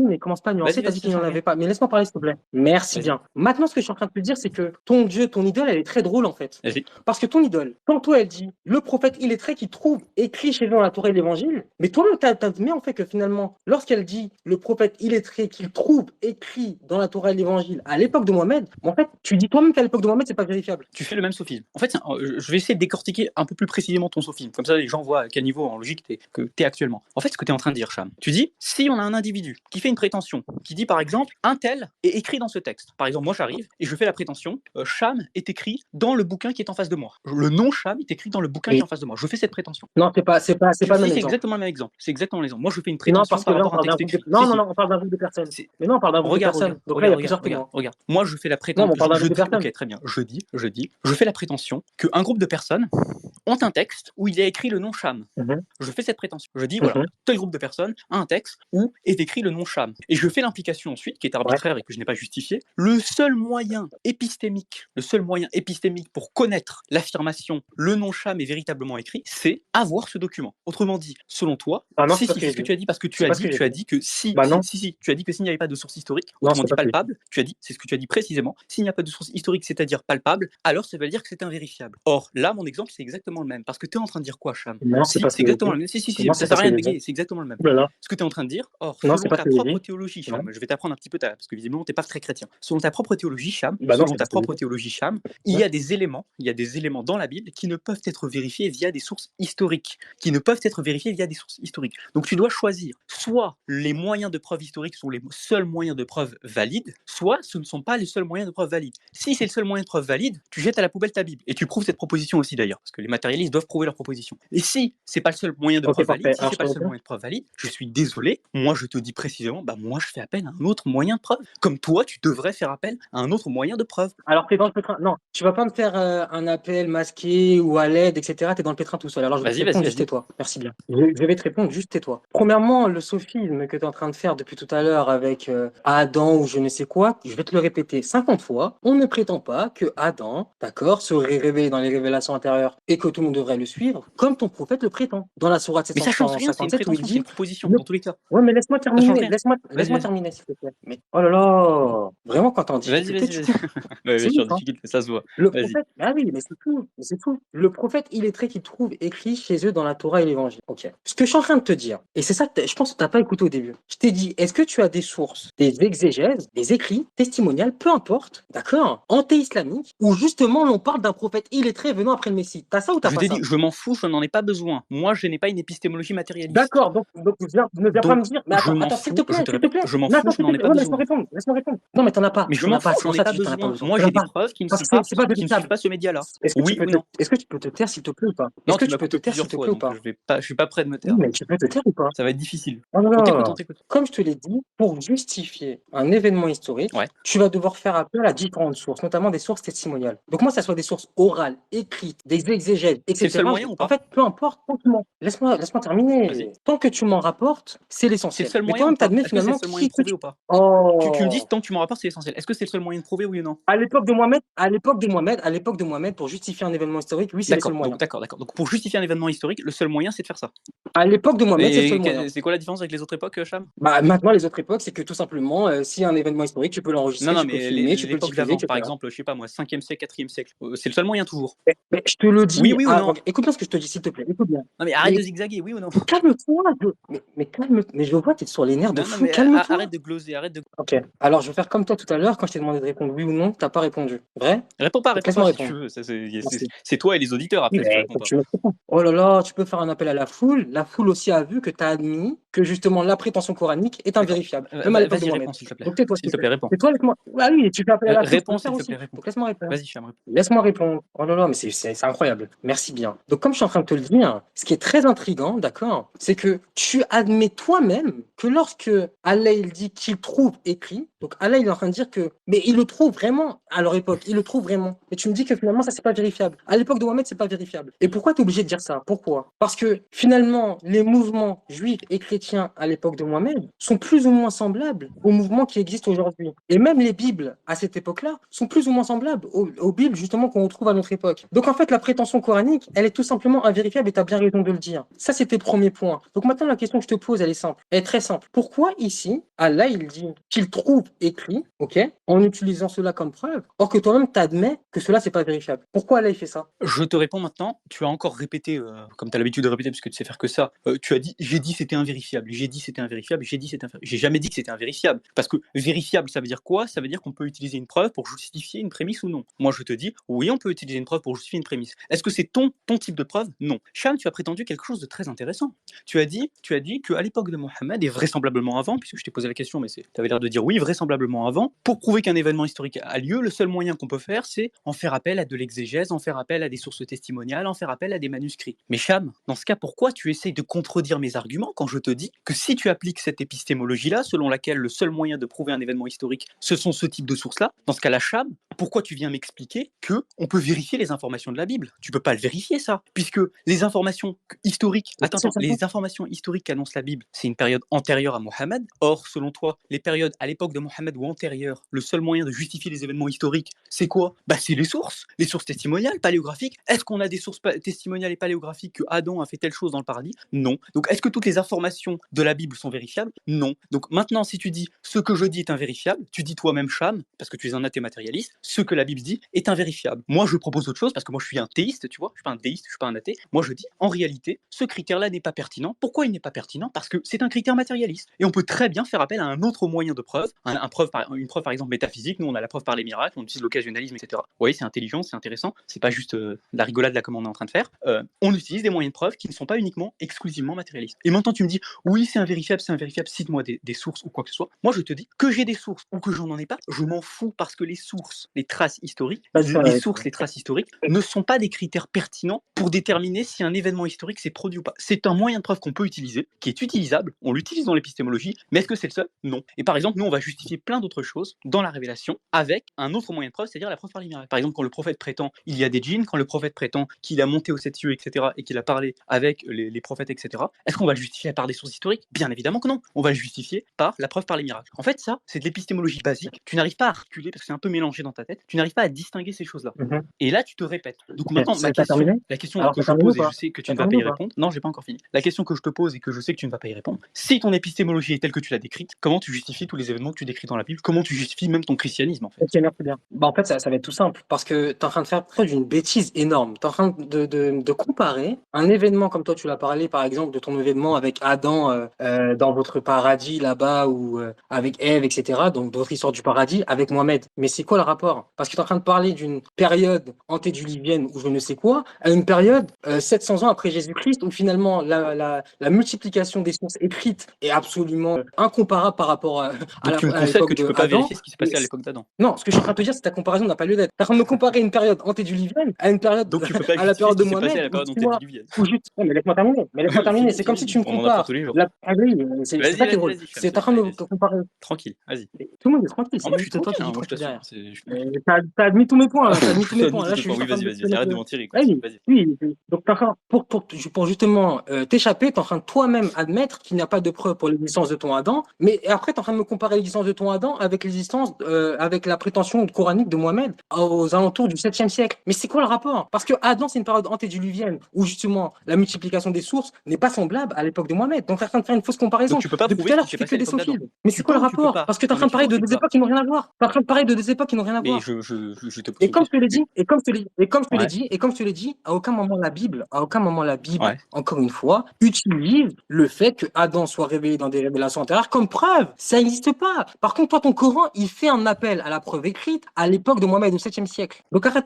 mais commence pas à nuancer, Vas-y, t'as vas-y, dit ça qu'il n'y en change avait rien. pas. Mais laisse-moi parler, s'il te plaît. Merci Vas-y. bien. Maintenant, ce que je suis en train de te dire, c'est que ton Dieu, ton idole, elle est très drôle, en fait. Vas-y. Parce que ton idole, tantôt elle dit, le prophète illettré qui trouve écrit chez eux dans la Torah et l'évangile, mais toi-même, t'admets en fait que finalement, lorsqu'elle dit le prophète illettré qu'il trouve écrit dans la Torah et l'évangile à l'époque de Mohamed, en fait, tu dis toi-même qu'à l'époque de Mohamed, c'est pas vérifiable. Tu fais le même sophisme. En fait, je vais essayer de décortiquer un peu plus précisément ton sophisme. Comme ça, les gens voient à quel niveau en logique tu es actuellement. En fait, ce que tu es en train de dire, Cham, tu dis, si on a un individu qui fait une prétention, qui dit par exemple, un tel est écrit dans ce texte. Par exemple, moi j'arrive et je fais la prétention, Cham est écrit dans le bouquin qui est en face de moi. Le nom Cham est écrit dans le bouquin qui est en face de moi. Je fais cette prétention. Non, c'est pas le même C'est exemple. exactement le même exemple. C'est exactement l'exemple. Moi, je fais une Non, prétention parce que par là, on rapport à un parle d'un texte groupe de... écrit. Non, Si, si. on parle d'un groupe de personnes. C'est- Mais non, on parle d'un groupe de Regarde, personnes. Donc là, il y a plusieurs témoins. regarde. Moi, je fais la Non, mais prétention. on parle d'un groupe de personnes. Ok, très bien. Je fais la prétention qu'un groupe de personnes ont un texte où il y a écrit le nom Cham. Je fais cette prétention. Je dis, voilà, tel groupe de personnes a un texte où est écrit le nom Cham. Et je fais l'implication ensuite, qui est arbitraire et que je n'ai pas justifié. Le seul moyen épistémique pour connaître l'affirmation le nom Cham est véritablement écrit, c'est avoir ce document. Autrement dit, selon toi, Ah non, si, c'est c'est ce que tu as dit, parce que tu as dit que si, Bah non. tu as dit que s'il n'y avait pas de source historique, Non, autrement c'est dit pas ce que palpable, tu as dit, c'est ce que tu as dit précisément, s'il n'y a pas de source historique, c'est-à-dire palpable, alors ça veut dire que c'est invérifiable. Or, là, mon exemple, c'est exactement le même. Parce que tu es en train de dire quoi, Cham? Non, c'est pas ce C'est que j'ai exactement dit. le même. Si, Non, ça c'est sert pas à ce rien que de j'ai dit. bégayer, c'est exactement le même. Ouh là là. Ce que tu es en train de dire, or, Non, selon c'est pas ta ce que j'ai propre dit. théologie, Non. Cham, je vais t'apprendre un petit peu, parce que visiblement, tu n'es pas très chrétien. Selon ta propre théologie, Cham, Bah non, selon c'est ta pas ce que j'ai propre dit. théologie, Cham, il y a des éléments dans la Bible qui ne peuvent être vérifiés via des sources historiques, Donc tu dois choisir, soit les moyens de preuve historiques sont les seuls moyens de preuve valides, soit ce ne sont pas les seuls moyens de preuve valides. Si c'est le seul moyen de preuve valide, tu jettes à la poubelle ta Bible. Et tu prouves cette proposition aussi d'ailleurs, parce que les matérialistes doivent prouver leur proposition. Et si c'est pas le seul moyen de Ok, preuve parfait. valide, Alors, je te réponds. je suis désolé, moi je te dis précisément, moi je fais appel à un autre moyen de preuve. Comme toi, tu devrais faire appel à un autre moyen de preuve. Alors, t'es dans le pétrin. Non, tu vas pas me faire un appel masqué ou à l'aide, etc. T'es dans le pétrin tout seul. Alors, je vais te répondre, juste tais-toi. Merci bien. Je vais te répondre, juste tais-toi. Premièrement, le sophisme que tu es en train de faire depuis tout à l'heure avec Adam ou je ne sais quoi, je vais te le répéter 50 fois. On ne prétend pas que Adam, d'accord, serait révélé dans les révélations intérieures et que tout le monde devrait le suivre, comme ton prophète le prétend. Dans la sourate Mais ça change rien, c'est une 757 où il prétention, c'est une dit... proposition, dans tous les cas. Ouais, mais laisse-moi Ça change terminer. rien. Laisse-moi terminer, s'il te plaît. Mais oh là là, vraiment, quand t'es en Vas-y. difficulté, tu Ouais, je c'est suis en ouf, hein. difficulté, ça se voit. Le Vas-y. prophète, ah oui, mais c'est tout. Le prophète illettré qui trouve écrit chez eux dans la Torah et l'Évangile. Ok. Ce que je suis en train de te dire, et c'est ça que je pense que tu n'as pas écouté au début. Je t'ai dit, est-ce que tu as des sources, des exégèses, des écrits, testimoniales, peu importe, d'accord, anté-islamiques, où justement on parle d'un prophète illettré venant après le Messie. T'as ça ou t'as Je pas t'ai ça? dit, je m'en fous, je n'en ai pas besoin. Moi, je n'ai pas une épistémologie matérialiste. D'accord, donc ne viens pas me dire. Mais attends, s'il te plaît, s'il te plaît. Je m'en Non, fous, attends, je s'il n'en te ai plaît. pas Ouais, besoin. laisse-moi répondre. Non, mais t'en as pas. Mais je T'en m'en as pas. fous, C'est j'en pour ai ça pas que je dis que t'en as pas besoin. besoin. Moi, T'en as j'ai des pas. preuves qui ne Parce suivent que pas, c'est pas qui ne suivent vérifiable. pas ce média-là. Est-ce que Oui ou non? est-ce que tu peux te taire, s'il te plaît, ou pas? Non, Est-ce que tu tu m'as peux te coupé taire, s'il plusieurs te fois, plaît, ou donc pas? je suis pas prêt de me Oui, taire. mais tu peux te taire ou pas? Ça va être difficile. Oh là On t'écoute, là. on t'écoute. Comme je te l'ai dit, pour justifier un événement historique, Ouais. tu vas devoir faire appel à différentes sources, notamment des sources testimoniales. Donc moi, ça soit des sources orales, écrites, des exégèses, etc. C'est le seul moyen ou En pas? fait, peu importe, tant que laisse-moi terminer. Vas-y. Tant que tu m'en rapportes, c'est C'est le l'essentiel. seul Mais moyen ou toi-même, pas? t'admets Est-ce que c'est le finalement seul moyen de prouver ou pas? Tu me dis, Oh. tant que tu m'en rapportes, c'est essentiel. Est-ce que c'est le seul moyen de prouver, oui ou non? À l'époque de Mohamed, pour justifier un événement historique, oui, c'est le seul moyen. D'accord. Donc pour justifier un événement historique, le seul moyen, c'est de faire ça. À l'époque de Mohamed, c'est le seul moyen. Et c'est quoi la différence avec les autres époques, Cham? Maintenant, les autres époques, c'est que tout simplement, s'il y a un événement historique, tu peux Non, l'enregistrer, tu peux le mais filmer, tu peux le l'époque diffuser, d'avant, par etc. exemple, je sais pas moi, 5e siècle, 4e siècle, c'est le seul moyen toujours. Mais je te le dis. Oui ou non? Écoute bien ce que je te dis, s'il te plaît. Écoute bien. Non, mais arrête de zigzaguer, oui ou non? Calme-toi. Mais calme. Mais je vois, tu es sur les nerfs de Non, fou. mais Calme-toi. arrête de gloser, arrête de. Ok. Alors, je vais faire comme toi tout à l'heure, quand je t'ai demandé de répondre oui ou non, t'as pas répondu. Vrai? Réponds pas Laisse-moi si répondre. tu veux. Merci. C'est toi et les auditeurs après si tu Mais réponds pas. tu me réponds. Oh là là, tu peux faire un appel à la foule. La foule aussi a vu que tu as admis que justement la prétention coranique est invérifiable, même à l'époque de Vas-y, Mohammed. réponds, s'il te plaît. Donc tais-toi, s'il S'il te te plaît, plaît. réponds. Tais-toi avec moi. Ah oui, tu fais appel à la source, je peux Réponds, le faire s'il te plaît, aussi. réponds. Donc laisse-moi répondre. Vas-y, Cham, réponds. Laisse-moi répondre. Oh là là, mais c'est incroyable. Merci bien. Donc, comme je suis en train de te le dire, ce qui est très intriguant, d'accord, c'est que tu admets toi-même que lorsque Allah il dit qu'il trouve écrit, donc Allah il est en train de dire que, mais il le trouve vraiment à leur époque, il le trouve vraiment. Et tu me dis que finalement ça c'est pas vérifiable. À l'époque de Mohammed c'est pas vérifiable. Et pourquoi tu es obligé de dire ça? Pourquoi? Parce que finalement les mouvements juifs et chrétiens à l'époque de Mohammed sont plus ou moins semblables aux mouvements qui existent aujourd'hui. Et même les Bibles à cette époque-là sont plus ou moins semblables aux Bibles justement qu'on retrouve à notre époque. Donc en fait la prétention coranique, elle est tout simplement invérifiable et tu as bien raison de le dire. Ça c'était le premier point. Donc maintenant la question que je te pose, elle est simple. Elle est très simple. Pourquoi ici, Allah il dit qu'il trouve écrit, ok, en utilisant cela comme preuve, or que toi-même t'admets que cela c'est pas vérifiable. Pourquoi Allah il fait ça? Je te réponds maintenant. Tu as encore répété, comme tu as l'habitude de répéter, parce que tu sais faire que ça. Tu as dit, j'ai dit c'était invérifiable, j'ai dit c'était invérifiable, j'ai dit c'était invérifiable. J'ai jamais dit que c'était invérifiable. Parce que vérifiable, ça veut dire quoi? Ça veut dire qu'on peut utiliser une preuve pour justifier une prémisse ou non. Moi, je te dis, oui, on peut utiliser une preuve pour justifier une prémisse. Est-ce que c'est ton type de preuve? Non. Cham, tu as prétendu quelque chose de très intéressant. Tu as dit qu'à l'époque de Mohammed, et vraisemblablement avant, puisque je t'ai posé la question, mais tu avais l'air de dire oui, vraisemblablement avant, pour prouver qu'un événement historique a lieu, le seul moyen qu'on peut faire, c'est en faire appel à de l'exégèse, en faire appel à des sources testimoniales, en faire appel à des manuscrits. Mais Cham, dans ce cas, pourquoi tu essayes de contredire mes arguments quand je te dis que si tu appliques cette épistémologie-là, selon laquelle le seul moyen de prouver un événement historique, ce sont ce type de sources-là, dans ce cas-là, Cham, pourquoi tu viens m'expliquer que on peut vérifier les informations de la Bible? Tu peux pas le vérifier, ça, puisque les informations historiques, les informations historiques qu'annonce la Bible, c'est une période antérieure à Mohammed. Or, selon toi, les périodes à l'époque de Mohammed ou antérieures, le seul moyen de justifier les événements historiques, c'est quoi? C'est les sources testimoniales, paléographiques. Est-ce qu'on a des sources testimoniales et paléographiques que Adam a fait telle chose dans le paradis? Non. Donc, est-ce que toutes les informations de la Bible sont vérifiables? Non. Donc, maintenant, si tu dis ce que je dis est invérifiable, tu dis toi-même, Cham, parce que tu es un athée matérialiste, ce que la Bible dit est invérifiable. Moi, je propose autre chose parce que moi, je suis un théiste, tu vois. Je suis pas un déiste, je suis pas un athée. Moi, je dis, en réalité, ce critère-là n'est pas pertinent. Pourquoi il n'est pas pertinent? Parce que c'est un critère matérialiste. Et on peut très bien faire appel à un autre moyen de preuve, une preuve par exemple métaphysique. Nous, on a la preuve par les miracles, on utilise l'occasionnalisme, etc. Vous voyez, c'est intelligent, c'est intéressant. C'est pas juste la rigolade là comme on est en train de faire. On utilise des moyens de preuve qui ne sont pas uniquement exclusivement matérialistes. Et maintenant, tu me dis, oui, c'est invérifiable, cite-moi des sources ou quoi que ce soit. Moi, je te dis que j'ai des sources ou que j'en ai pas, je m'en fous parce que les sources, les traces historiques, les traces historiques ne sont pas des critères pertinents pour déterminer si un événement historique s'est produit ou pas. C'est un moyen de preuve qu'on peut utiliser, qui est utilisable, on l'utilise dans l'épistémologie, mais est-ce que c'est le seul? Non. Et par exemple, nous, on va justifier plein d'autres choses dans la révélation avec un autre moyen de preuve, c'est-à-dire la preuve par les miracles. Par exemple, quand le prophète prétend il y a des djinns, quand le prophète prétend qu'il a monté aux 7 cieux, etc., et qu'il a parlé avec les prophètes, etc., est-ce qu'on va le justifier par des sources historiques? Bien évidemment que non. On va le justifier par la preuve par les miracles. En fait, ça, c'est de l'épistémologie basique. Tu n'arrives pas à articuler parce que c'est un peu mélangé dans ta tête. Tu n'arrives pas à distinguer ces choses-là. Et là, tu te répètes. Donc maintenant, la question que je pose, et je sais que tu ne vas pas y répondre. Non, j'ai pas encore fini. La question que je te pose et que je sais que tu ne vas pas y répondre, si ton épistémologie est telle que tu l'as décrite, comment tu justifies tous les événements que tu décris dans la Bible? Comment tu justifies même ton christianisme, en fait? Ok, merci bien. En fait, ça va être tout simple parce que tu es en train de faire preuve d'une bêtise énorme. Tu es en train de comparer un événement comme toi, tu l'as parlé, par exemple, de ton événement avec Adam dans votre paradis là-bas ou avec Ève, etc. Donc, votre histoire du paradis avec Mohamed. Mais c'est quoi le rapport? Parce que tu es en train de parler d'une période antédiluvienne ou je ne sais quoi, à une période 700 ans après Jésus-Christ où finalement la multiplication des sources écrites est absolument incomparable par rapport à Donc tu me à concèdes l'époque que tu de peux pas Adam. vérifier ce qui s'est passé à l'époque d'Adam. Non, ce que je suis en train de te dire, c'est que ta comparaison n'a pas lieu d'être. Tu es en train de me comparer une période antédiluvienne à une période Donc tu peux pas à la justifier période ce de qui s'est passé à la Mohamed période tu vois, antédiluvienne. ou juste. Ouais, mais laisse-moi terminer. Mais laisse-moi terminer. C'est comme si tu me On en apprend compares. tous les jours. Ah oui, c'est Vas-y, ça qui est drôle. vas-y, C'est en train de me comparer. Tranquille, vas-y. Tout le monde est tranquille. C'est Moi, je juste suis toi qui tranquille, dis moi, je tranquille t'assure. derrière. T'as admis tous mes points. T'as admis tous mes points. Là, je suis juste en train de Vas-y, arrête de mentir et Ah continue, oui, vas-y. oui. Donc, pour justement t'échapper, t'es en train de toi-même admettre qu'il n'y a pas de preuve pour l'existence de ton Adam, mais après, t'es en train de me comparer l'existence de ton Adam avec avec la prétention coranique de Mohamed aux alentours du 7e siècle. Mais c'est quoi le rapport? Parce que Adam, c'est une période antédiluvienne où justement la multiplication des sources n'est pas semblable à l'époque de Mohamed. Donc, t'es en train de faire une fausse comparaison. Donc tu peux pas Depuis prouver tout à ce l'heure, qui tu s'est fais passé que à des l'époque d'Adam. sophismes. Mais c'est quoi le rapport? Parce que t'es en train de parler de deux époques qui n'ont rien à voir. T'es en train de parler de deux époques qui n'ont rien à Et savoir. je te pose Et une comme je te question. l'ai dit, Ouais, et comme je te l'ai dit, à aucun moment la Bible, ouais. encore une fois, utilise le fait que Adam soit révélé dans des révélations antérieures comme preuve. Ça n'existe pas. Par contre, toi, ton Coran, il fait un appel à la preuve écrite à l'époque de Mohammed au 7e siècle. Donc arrête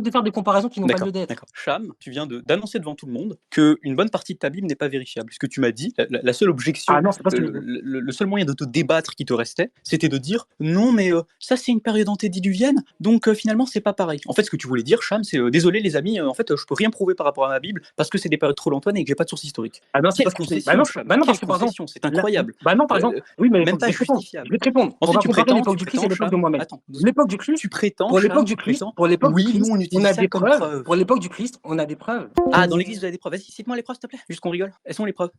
de faire des comparaisons qui n'ont pas lieu D'accord, d'être. d'accord. Cham, tu viens d'annoncer devant tout le monde qu'une bonne partie de ta Bible n'est pas vérifiable. Puisque tu m'as dit, la seule objection, Ah non, c'est pas ce que je veux dire. le seul moyen de te débattre qui te restait, c'était de dire non, mais ça c'est une période antédiluvienne, donc finalement c'est pas pareil. En fait, ce que tu voulais dire, Cham, c'est désolé les amis, en fait, je peux rien prouver par rapport à ma Bible parce que c'est des périodes trop lointaines et que j'ai pas de source historique. Ah non, c'est pas Quelle ce que je veux dire. Bah non, concession, Cham, bah non, quelle parce que par exemple, concession, c'est incroyable. bah non, par exemple, oui, mais Même je pas vais te répondre. Je justifiable. vais te répondre. On Ensuite, va comparer l'époque du Christ et l'époque de Cham, Mohammed. attends, doucement. L'époque du Christ, Tu prétends, pour l'époque Cham, du tu Christ, prétends, pour l'époque du oui, nous Christ, on on utilise a ça des comme preuves. preuve. Pour l'époque du Christ, on a des preuves. Ah, dans l'église, vous avez des preuves. Vas-y, cite-moi les preuves, s'il te plaît. Juste qu'on rigole. Elles sont les preuves.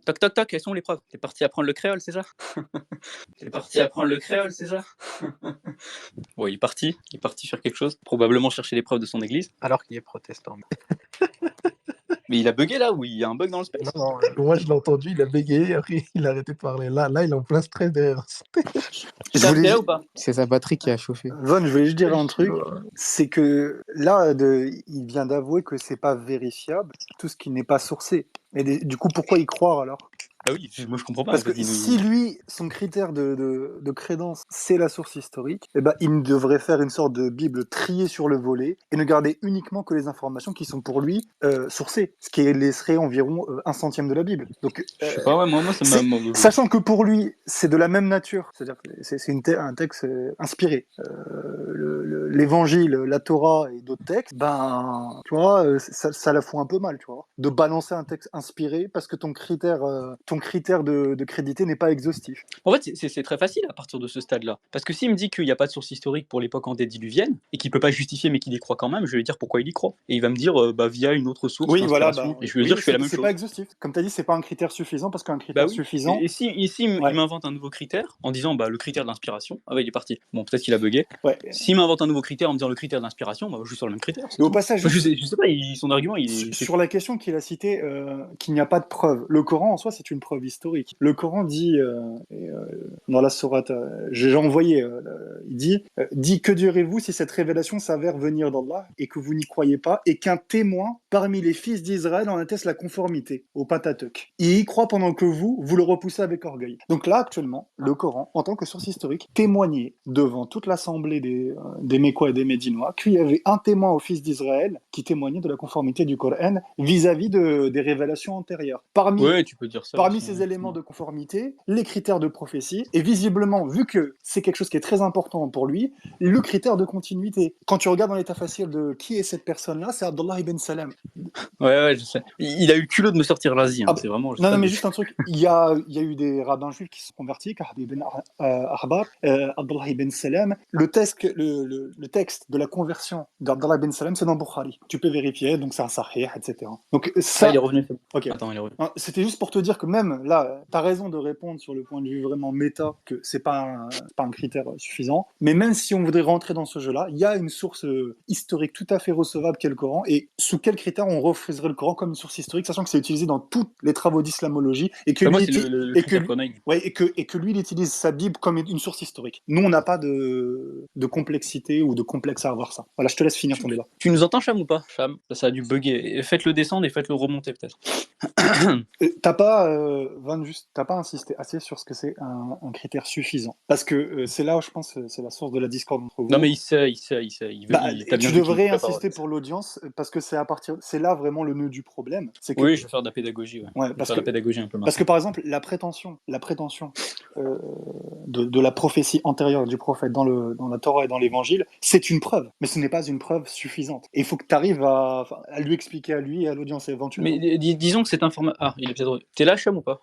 Toc, toc, toc, elles sont les preuves. T'es parti apprendre le créole, c'est ça? T'es parti apprendre le créole, c'est ça? Bon, il est parti faire quelque chose. Probablement chercher les preuves de son église. Alors qu'il est protestant. Mais il a bugué là, ou il y a un bug dans le space? Non, moi je l'ai entendu, il a bégayé, après il a arrêté de parler. Là, il est en plein stress derrière. Je Cham, voulais t'es là ju- ou pas? C'est sa batterie qui a chauffé. Von, je voulais juste dire un truc, c'est que là, il vient d'avouer que c'est pas vérifiable, tout ce qui n'est pas sourcé. Et du coup, pourquoi y croire alors? Ah oui, moi je comprends pas. Parce En fait, que si lui, son critère de crédence, c'est la source historique, eh ben, il devrait faire une sorte de Bible triée sur le volet et ne garder uniquement que les informations qui sont pour lui sourcées, ce qui laisserait environ 1/100 de la Bible. Donc, je sais pas, ouais, moi ça m'a. sachant que pour lui, c'est de la même nature, c'est-à-dire que c'est un texte inspiré. L'évangile, la Torah et d'autres textes, ben, tu vois, ça la fout un peu mal, tu vois, de balancer un texte inspiré parce que ton critère de crédité n'est pas exhaustif. En fait, c'est très facile à partir de ce stade-là. Parce que s'il me dit qu'il n'y a pas de source historique pour l'époque antédiluvienne et qu'il peut pas justifier mais qu'il y croit quand même, je vais lui dire pourquoi il y croit. Et il va me dire bah, via une autre source d'inspiration. Et je vais lui dire je fais la même chose. C'est pas exhaustif. Comme tu as dit, c'est pas un critère suffisant parce qu'un critère suffisant. Et si il m'invente un nouveau critère en disant bah, le critère d'inspiration, ah bah il est parti. Bon, peut-être qu'il a bugué. Ouais. S'il m'invente un nouveau critère en me disant le critère d'inspiration, bah, je suis sur le même critère. Et au passage, je sais pas, son argument il est. Sur la question qu'il a citée, qu'il n'y a pas de preuve. Le Coran en soi, c'est une preuve historique. Le Coran dit, dans la sourate, j'ai envoyé, il dit que direz-vous si cette révélation s'avère venir d'Allah et que vous n'y croyez pas et qu'un témoin parmi les fils d'Israël en atteste la conformité au Pentateuque. Il y croit pendant que vous le repoussez avec orgueil. Donc là, actuellement, le Coran, en tant que source historique, témoignait devant toute l'assemblée des Mécois et des Médinois qu'il y avait un témoin aux fils d'Israël qui témoignait de la conformité du Coran vis-à-vis des révélations antérieures. Ouais, tu peux dire ça. Parmi ces éléments de conformité, les critères de prophétie, et visiblement, vu que c'est quelque chose qui est très important pour lui, le critère de continuité. Quand tu regardes dans l'état facile de qui est cette personne-là, c'est Abdullah ibn Salam. Ouais, je sais. Il a eu le culot de me sortir l'Asie, c'est vraiment... Non, mais juste un truc, il y a eu des rabbins juifs qui se sont convertis, Kahb ibn Ahbar, Abdullah ibn Salam. Le texte de la conversion d'Abdullah ibn Salam, c'est dans Bukhari. Tu peux vérifier, donc c'est un sahih, etc. Donc ça... il est revenu. Ok. Attends, il est revenu. C'était juste pour te dire que même là, tu as raison de répondre sur le point de vue vraiment méta que c'est pas un critère suffisant. Mais même si on voudrait rentrer dans ce jeu-là, il y a une source historique tout à fait recevable qu'est le Coran. Et sous quel critère on refuserait le Coran comme une source historique, sachant que c'est utilisé dans tous les travaux d'islamologie et que lui il utilise sa Bible comme une source historique. Nous, on n'a pas de complexité ou de complexe à avoir ça. Voilà, je te laisse finir ton débat. Tu nous entends, Cham, ou pas? Cham, ça a dû bugger. Faites-le descendre et faites-le remonter peut-être. T'as pas insisté assez sur ce que c'est un critère suffisant. Parce que c'est là où je pense c'est la source de la discorde entre vous. Non mais il sait. Tu devrais insister pour l'audience parce que c'est là vraiment le nœud du problème. C'est que, oui, je vais faire de la pédagogie. Parce de la pédagogie un peu. Parce que par exemple, la prétention de la prophétie antérieure du prophète dans la Torah et dans l'Évangile, c'est une preuve, mais ce n'est pas une preuve suffisante. Et il faut que tu arrives à lui expliquer à lui et à l'audience éventuellement. Mais disons que cette information... Ah, il est peut-être... T'es là, Cham, ou pas?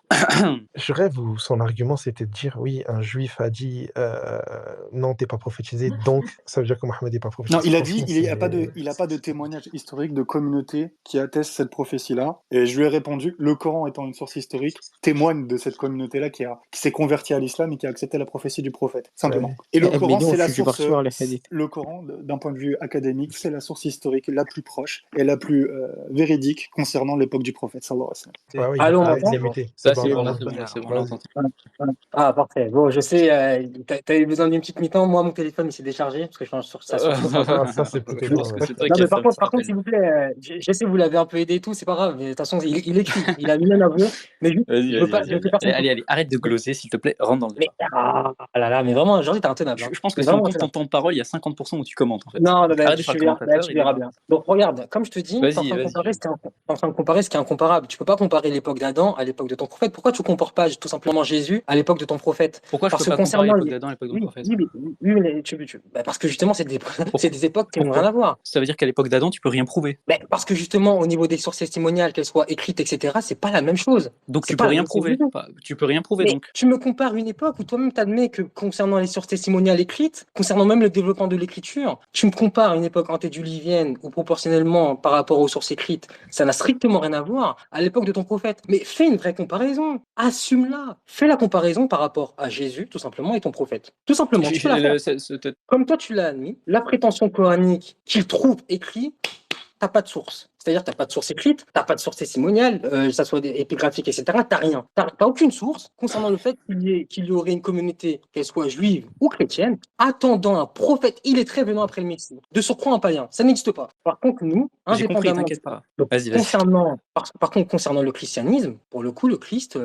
Je rêve où son argument c'était de dire oui, un juif a dit non, t'es pas prophétisé, donc ça veut dire que Mohammed n'est pas prophétisé. Non, il a dit il a pas de témoignage historique de communauté qui atteste cette prophétie-là. Et je lui ai répondu, le Coran étant une source historique, témoigne de cette communauté-là qui s'est convertie à l'islam et qui a accepté la prophétie du prophète, simplement. Ouais. Et le Coran, c'est la source. Le Coran, d'un point de vue académique, c'est la source historique la plus proche et la plus véridique concernant l'époque du prophète, sallallahu alayhi wa sallam. Allons, capté. Ça, bon, c'est Et bon, là, on c'est va- bon, là, c'est bon, vas-y. j'entends. Ah, parfait. Bon, je sais, t'as eu besoin d'une petite mi-temps. Moi, mon téléphone, il s'est déchargé parce que je change sur ça sur Ah, ça, c'est plutôt Je bien, pense que ouais. c'est toi Non, qui as mais fait un petit par contre, rappel. s'il vous plaît, je sais que vous l'avez un peu aidé et tout, c'est pas grave. Mais de toute façon, il écrit. Il a lui-même avoué. Mais juste, Vas-y, je veux vas-y, pas, vas-y, je veux que vas-y. personne. Allez, arrête de gloser, s'il te plaît, rentre dans le Mais débat. là là, mais vraiment, aujourd'hui, t'es intenable. Je pense que T'es si on vraiment compte ton intenable. temps de parole, il y a 50% où tu commentes, en fait. Non, Donc, arrête de faire le commentateur tu et verras débat. bien. Donc, regarde, comme je te dis, t'es en Vas-y, train de vas-y. comparer t'es en train de comparer ce qui est incomparable. Tu peux pas comparer l'époque d'Adam à l'époque de ton prophète. Pourquoi tu compares pas tout simplement Jésus à l'époque de ton prophète? Pourquoi je peux Parce que pas comparer concernant l'époque les... d'Adam à l'époque de mon Oui, prophète? bah, parce que justement, c'est des, c'est Pourquoi? des époques qui n'ont rien Pourquoi? à voir. Ça veut dire qu'à l'époque d'Adam, tu peux rien prouver. Mais parce que justement, au niveau des sources testimoniales, qu'elles soient écrites, etc., c'est pas la même chose. Donc C'est tu peux pas la rien même chose du prouver. tout. Tu peux rien prouver, Mais donc. tu me compares une époque où toi-même t'admets que concernant les sources testimoniales écrites, concernant même le développement de l'écriture, tu me compares une époque antédiluvienne où proportionnellement par rapport aux sources écrites, ça n'a strictement rien à voir à l'époque de ton prophète. Mais fais une vraie comparaison, assume-la. Fais la comparaison par rapport à Jésus, tout simplement, et ton prophète. Tout simplement, tu peux la faire. Comme toi tu l'as admis, la prétention coranique qu'il trouve écrit, t'as pas de source. C'est-à-dire, t'as pas de source écrite, t'as pas de source testimoniale, que ça soit épigraphique, etc. T'as rien. T'as aucune source concernant le fait qu'il y aurait une communauté, qu'elle soit juive ou chrétienne, attendant un prophète illettré venant après le Messie. De surcroît un païen. Ça n'existe pas. Par contre, nous, J'ai compris, indépendamment t'inquiète pas. donc, Vas-y, vas-y. par contre, concernant le christianisme, pour le coup, le Christ,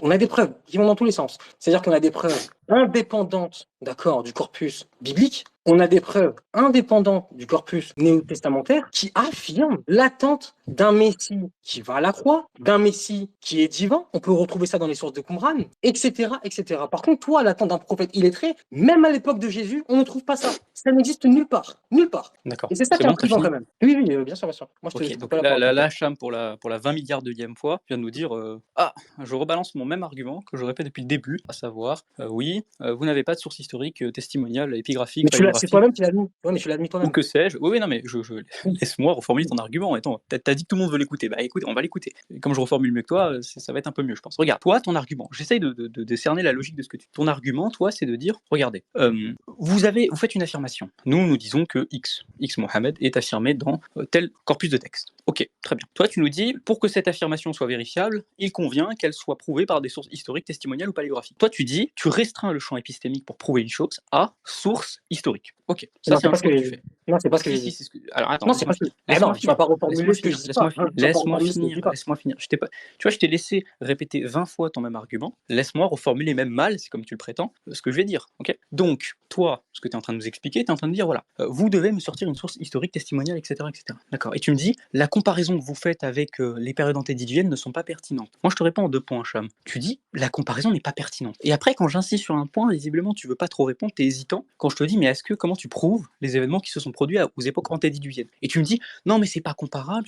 on a des preuves qui vont dans tous les sens. C'est-à-dire qu'on a des preuves indépendantes, d'accord, du corpus biblique. On a des preuves indépendantes du corpus néo-testamentaire qui affirment l'attente d'un Messie qui va à la croix, d'un Messie qui est divin. On peut retrouver ça dans les sources de Qumran, etc., etc. Par contre, toi, l'attente d'un prophète illettré, même à l'époque de Jésus, on ne trouve pas ça. Ça n'existe nulle part. Nulle part. D'accord. Et c'est ça qui est bon, t'as intriguant fini? quand même. Oui, oui, bien sûr, bien sûr. Moi, je Ok, te donc coupe pas la parole. là, Cham, pour la 20 milliards deuxième fois, vient de nous dire ah, je rebalance mon même argument que je répète depuis le début, à savoir, oui, vous n'avez pas de source historique, testimoniale, épigraphique, Mais c'est paléographique, toi-même qui l'as mis. Ouais, mais tu l'as admis ou toi-même. que sais-je. Oui, non, mais laisse-moi reformuler ton argument. Attends, t'as dit que tout le monde veut l'écouter. Bah écoute, on va l'écouter. Et comme je reformule mieux que toi, ça va être un peu mieux, je pense. Regarde, toi, ton argument, j'essaye de cerner la logique de ce que tu... Ton argument, toi, c'est de dire, regardez, vous faites une affirmation. Nous disons que X Mohamed est affirmé dans tel corpus de texte. Ok, très bien. Toi, tu nous dis, pour que cette affirmation soit vérifiable, il convient qu'elle soit prouvée par des sources historiques, testimoniales ou paléographiques. Toi, tu dis, tu restreins le champ épistémique pour prouver une chose à source historique. Ok, ça Non, c'est c'est un pas ce choix que que j'ai tu dit. fais. Non, c'est pas ce que Si, j'ai si, dit. c'est ce que... Alors attends, Non, c'est laisse-moi pas ce que. finir. Ah Laisse-moi non, tu vas finir. pas reformuler ce que je dis Laisse-moi pas. finir. Tu vas pas Laisse-moi reformuler ce que je finir. dis pas. Laisse-moi finir. Tu vois, je t'ai laissé répéter 20 fois ton même argument. Laisse-moi reformuler même mal, c'est comme tu le prétends, ce que je vais dire. Ok. Donc, toi, ce que tu es en train de nous expliquer, tu es en train de dire voilà, vous devez me sortir une source historique, testimoniale, etc., etc. D'accord. Et tu me dis la comparaison que vous faites avec les périodes antédiluviennes ne sont pas pertinentes. Moi, je te réponds en 2 points, Cham. Tu dis la comparaison n'est pas pertinente. Et après, quand j'insiste sur un point, visiblement, tu veux pas trop répondre, tu es hésitant. Quand je te dis mais comment tu prouves les événements qui se sont produits aux époques antédiluviennes? Et tu me dis non, mais c'est pas comparable,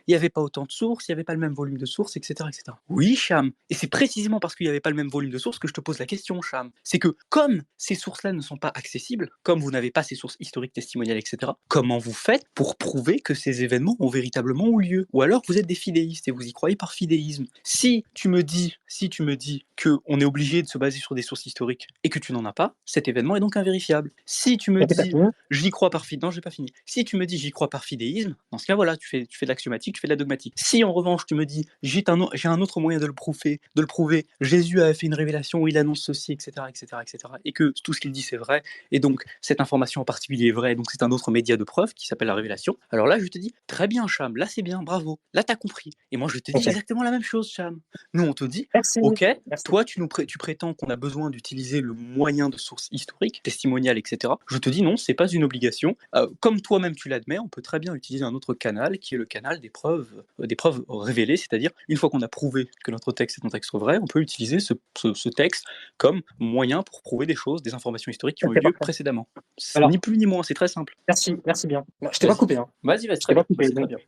il n'y avait pas autant de sources, il n'y avait pas le même volume de sources, etc., etc. Oui, Cham. Et c'est précisément parce qu'il n'y avait pas le même volume de sources que je te pose la question, Cham. C'est que comme ces sources-là ne sont pas accessibles, comme vous n'avez pas ces sources historiques, testimoniales, etc., comment vous faites pour prouver que ces événements ont véritablement eu lieu? Ou alors vous êtes des fidéistes et vous y croyez par fidéisme. Si tu me dis qu'on est obligé de se baser sur des sources historiques et que tu n'en as pas, cet événement est donc invérifiable. Si tu me Mais t'es pas dis fini. j'y crois par fidéisme, non, j'ai pas fini. Si tu me dis j'y crois par fidéisme, dans ce cas, voilà, tu fais de l'axiomatique, tu fais de la dogmatique. Si en revanche tu me dis j'ai un autre moyen de le prouver, Jésus a fait une révélation où il annonce ceci, etc., etc., etc., et que tout ce qu'il dit c'est vrai, et donc cette information en particulier est vraie, donc c'est un autre média de preuve qui s'appelle la révélation, alors là je te dis très bien, Cham, là c'est bien, bravo, là t'as compris. Et moi je te dis Ok. exactement la même chose, Cham. Nous on te dit Merci. ok, Merci. toi tu prétends qu'on a besoin d'utiliser le moyen de sources historiques, testimoniales, etc. Je te dis non, c'est pas une obligation. Comme toi-même tu l'admets, on peut très bien utiliser un autre canal qui est le canal des preuves révélées, c'est-à-dire une fois qu'on a prouvé que notre texte est un texte vrai, on peut utiliser ce texte comme moyen pour prouver des choses, des informations historiques qui ont eu C'est lieu parfait. précédemment. C'est Alors, ni plus ni moins, c'est très simple. merci bien. Non, je t'ai pas Vas-y, coupé, hein. vas-y, Je très t'ai bien, pas coupé, c'est très donc bien.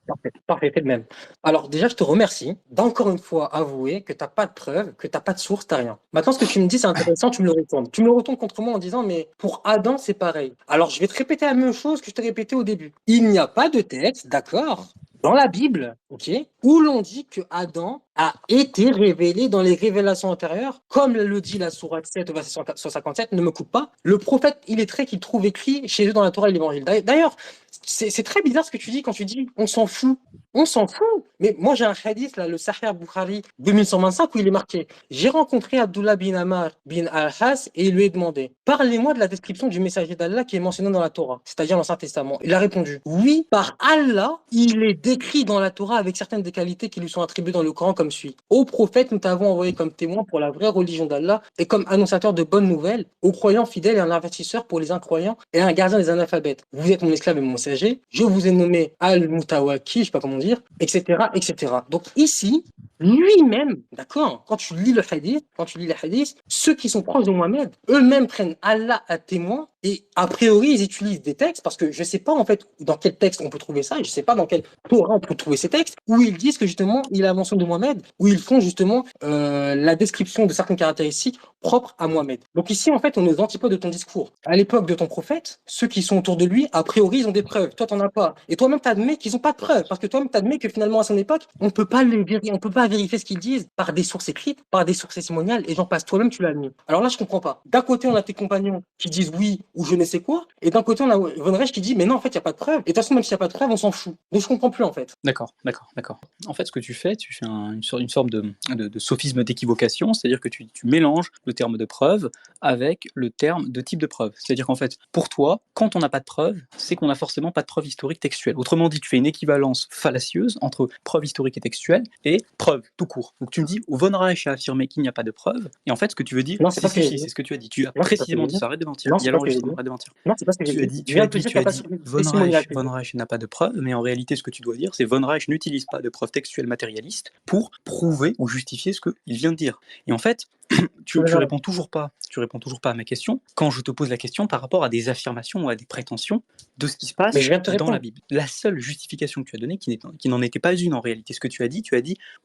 parfait, fais de même. Alors déjà, je te remercie d'encore une fois avouer que t'as pas de preuves, que t'as pas de source, t'as rien. Maintenant, ce que tu me dis, c'est intéressant, tu me le retournes. Tu me le retournes contre moi en disant, mais pour Adam, c'est pareil. Alors, je vais te répéter la même chose que je t'ai répété au début. Il n'y a pas de texte, d'accord, dans la Bible, ok, où l'on dit que Adam a été révélé dans les révélations antérieures, comme le dit la sourate 7 au verset 157, ne me coupe pas, le prophète illettré qu'il trouve écrit chez eux dans la Torah et l'Évangile. D'ailleurs, c'est très bizarre ce que tu dis quand tu dis on s'en fout. On s'en fout. Mais moi, j'ai un hadith, là, le Sahih Bukhari 2125, où il est marqué: j'ai rencontré Abdullah bin Amr bin al-Has et il lui ai demandé: parlez-moi de la description du messager d'Allah qui est mentionné dans la Torah, c'est-à-dire l'Ancien Testament. Il a répondu: oui, par Allah, il est décrit dans la Torah avec certaines des qualités qui lui sont attribuées dans le Coran comme suit. Ô prophète, nous t'avons envoyé comme témoin pour la vraie religion d'Allah et comme annonciateur de bonnes nouvelles, aux croyants fidèles et un avertisseur pour les incroyants et un gardien des analphabètes. Vous êtes mon esclave et mon messager. Je vous ai nommé Al-Mutawaki, je sais pas comment dire, etc., etc. Donc ici, lui-même, d'accord, quand tu lis le hadith, ceux qui sont proches de Mohammed, eux-mêmes prennent Allah à témoin et a priori, ils utilisent des textes parce que je sais pas en fait dans quel texte on peut trouver ça et je sais pas dans quel Torah on peut trouver ces textes où ils disent que justement il a la mention de Mohammed, où ils font justement la description de certaines caractéristiques propres à Mohammed. Donc ici, en fait, on est aux antipodes de ton discours. À l'époque de ton prophète, ceux qui sont autour de lui, a priori, ils ont des preuves. Toi, t'en as pas. Et toi-même, t'admets qu'ils ont pas de preuves. Parce que toi-même, t'admets que finalement, à son époque, on peut pas vérifier ce qu'ils disent par des sources écrites, par des sources testimoniales, et j'en passe. Toi-même, tu l'as admis. Alors là, je comprends pas. D'un côté, on a tes compagnons qui disent oui ou je ne sais quoi, et d'un côté, on a Von Reich qui dit mais non, en fait, il n'y a pas de preuves. Et de toute façon, même s'il n'y a pas de preuves, on s'en fout. Donc je comprends plus, en fait. D'accord. En fait, ce que tu fais une sorte de sophisme d'équivocation, c'est-à-dire que tu mélanges le terme de preuve avec le terme de type de preuve. C'est-à-dire qu'en fait, pour toi, quand on n'a pas de preuve, c'est qu'on n'a forcément pas de preuve historique textuelle. Autrement dit, tu fais une équivalence fallacieuse entre preuve historique et textuelle et preuve tout court. Donc tu me dis, Von Reich a affirmé qu'il n'y a pas de preuve, et en fait, ce que tu veux dire, Non, c'est pas ce que j'ai dit. c'est ce que tu as dit. Tu as Non, c'est pas ce que précisément j'ai dit dit. ça, arrête de mentir. Non, Il y c'est a pas ce que j'ai l'enregistrement, dit. arrête de mentir. Non, c'est pas ce que j'ai dit. Tu as dit, qu'il n'y a pas de testimonial. Von Reich n'a pas de preuve, mais en réalité, ce que tu dois dire, c'est Von Reich n'utilise pas de preuves textuelles matérialistes pour prouver ou justifier ce qu'il vient de dire. Et en fait, tu réponds toujours pas à ma question quand je te pose la question par rapport à des affirmations ou à des prétentions de ce qui se passe Mais je viens de te dans répondre. la Bible. La seule justification que tu as donnée, qui n'en était pas une en réalité, ce que tu as dit,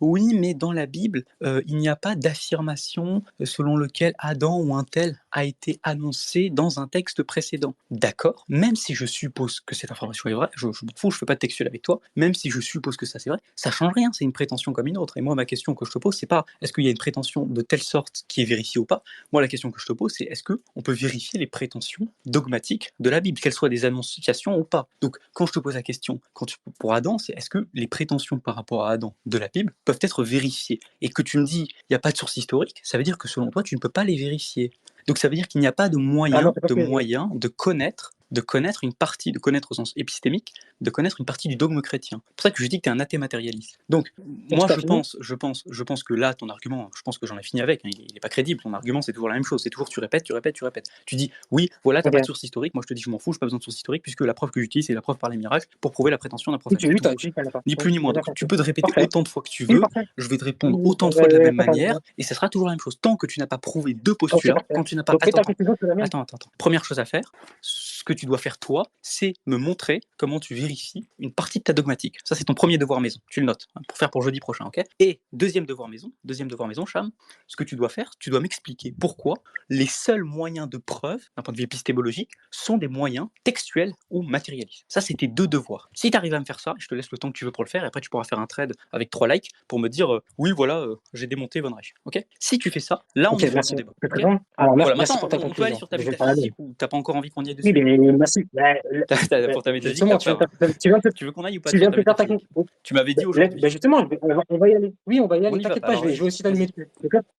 oui, mais dans la Bible, il n'y a pas d'affirmation selon lequel Adam ou un tel a été annoncé dans un texte précédent. D'accord, même si je suppose que cette information est vraie, je m'en fous, je fais pas de textuel avec toi, même si je suppose que ça c'est vrai, ça change rien, c'est une prétention comme une autre. Et moi, ma question que je te pose, c'est pas est-ce qu'il y a une prétention de telle sorte qui est vérifiée ou pas. Moi, la question que je te pose, c'est est-ce qu'on peut vérifier les prétentions dogmatiques de la Bible, qu'elles soient des annonciations ou pas. Donc, quand je te pose la question, pour Adam, c'est est-ce que les prétentions par rapport à Adam de la Bible peuvent être vérifiées. Et que tu me dis, il n'y a pas de source historique, ça veut dire que selon toi, tu ne peux pas les vérifier. Donc ça veut dire qu'il n'y a pas de moyen de connaître une partie, de connaître au sens épistémique, de connaître une partie du dogme chrétien. C'est pour ça que je dis que tu es un athée matérialiste. Donc, moi, je pense que là, ton argument, je pense que j'en ai fini avec, hein, il n'est pas crédible, ton argument, c'est toujours la même chose, c'est toujours tu répètes. Tu dis, oui, voilà, tu n'as pas de source historique, moi je te dis, je m'en fous, je n'ai pas besoin de source historique, puisque la preuve que j'utilise, c'est la preuve par les miracles, pour prouver la prétention d'un prophète. Ni plus ni moins. Donc, tu peux te répéter autant de fois que tu veux, je vais te répondre autant de fois de la même manière, et ça sera toujours la même chose. Tant que tu n'as pas prouvé deux postulats, quand tu n'as pas... Attends. Première chose à faire, ce que tu dois faire toi, c'est me montrer comment tu vérifies une partie de ta dogmatique. Ça, c'est ton premier devoir maison. Tu le notes, hein, pour faire pour jeudi prochain, ok? Et deuxième devoir maison, Cham, ce que tu dois faire, tu dois m'expliquer pourquoi les seuls moyens de preuve, d'un point de vue épistémologique, sont des moyens textuels ou matérialistes. Ça, c'est tes deux devoirs. Si tu arrives à me faire ça, je te laisse le temps que tu veux pour le faire, et après tu pourras faire un thread avec 3 likes pour me dire oui, voilà, j'ai démonté Von Reich. Ok? Si tu fais ça, là, on est sur ton débat. Okay? Alors, voilà, merci pour ta on peut conclusion. aller sur ta métaphysique ou t'as pas encore envie qu'on y aille dessus? Oui, mais merci. Pour ta métaphysique, tu veux qu'on aille ou pas? Tu viens de faire ta conclusion. Tu m'avais dit aujourd'hui. Justement, on va y aller. Oui, on va y aller. T'inquiète pas, je vais aussi t'allumer dessus.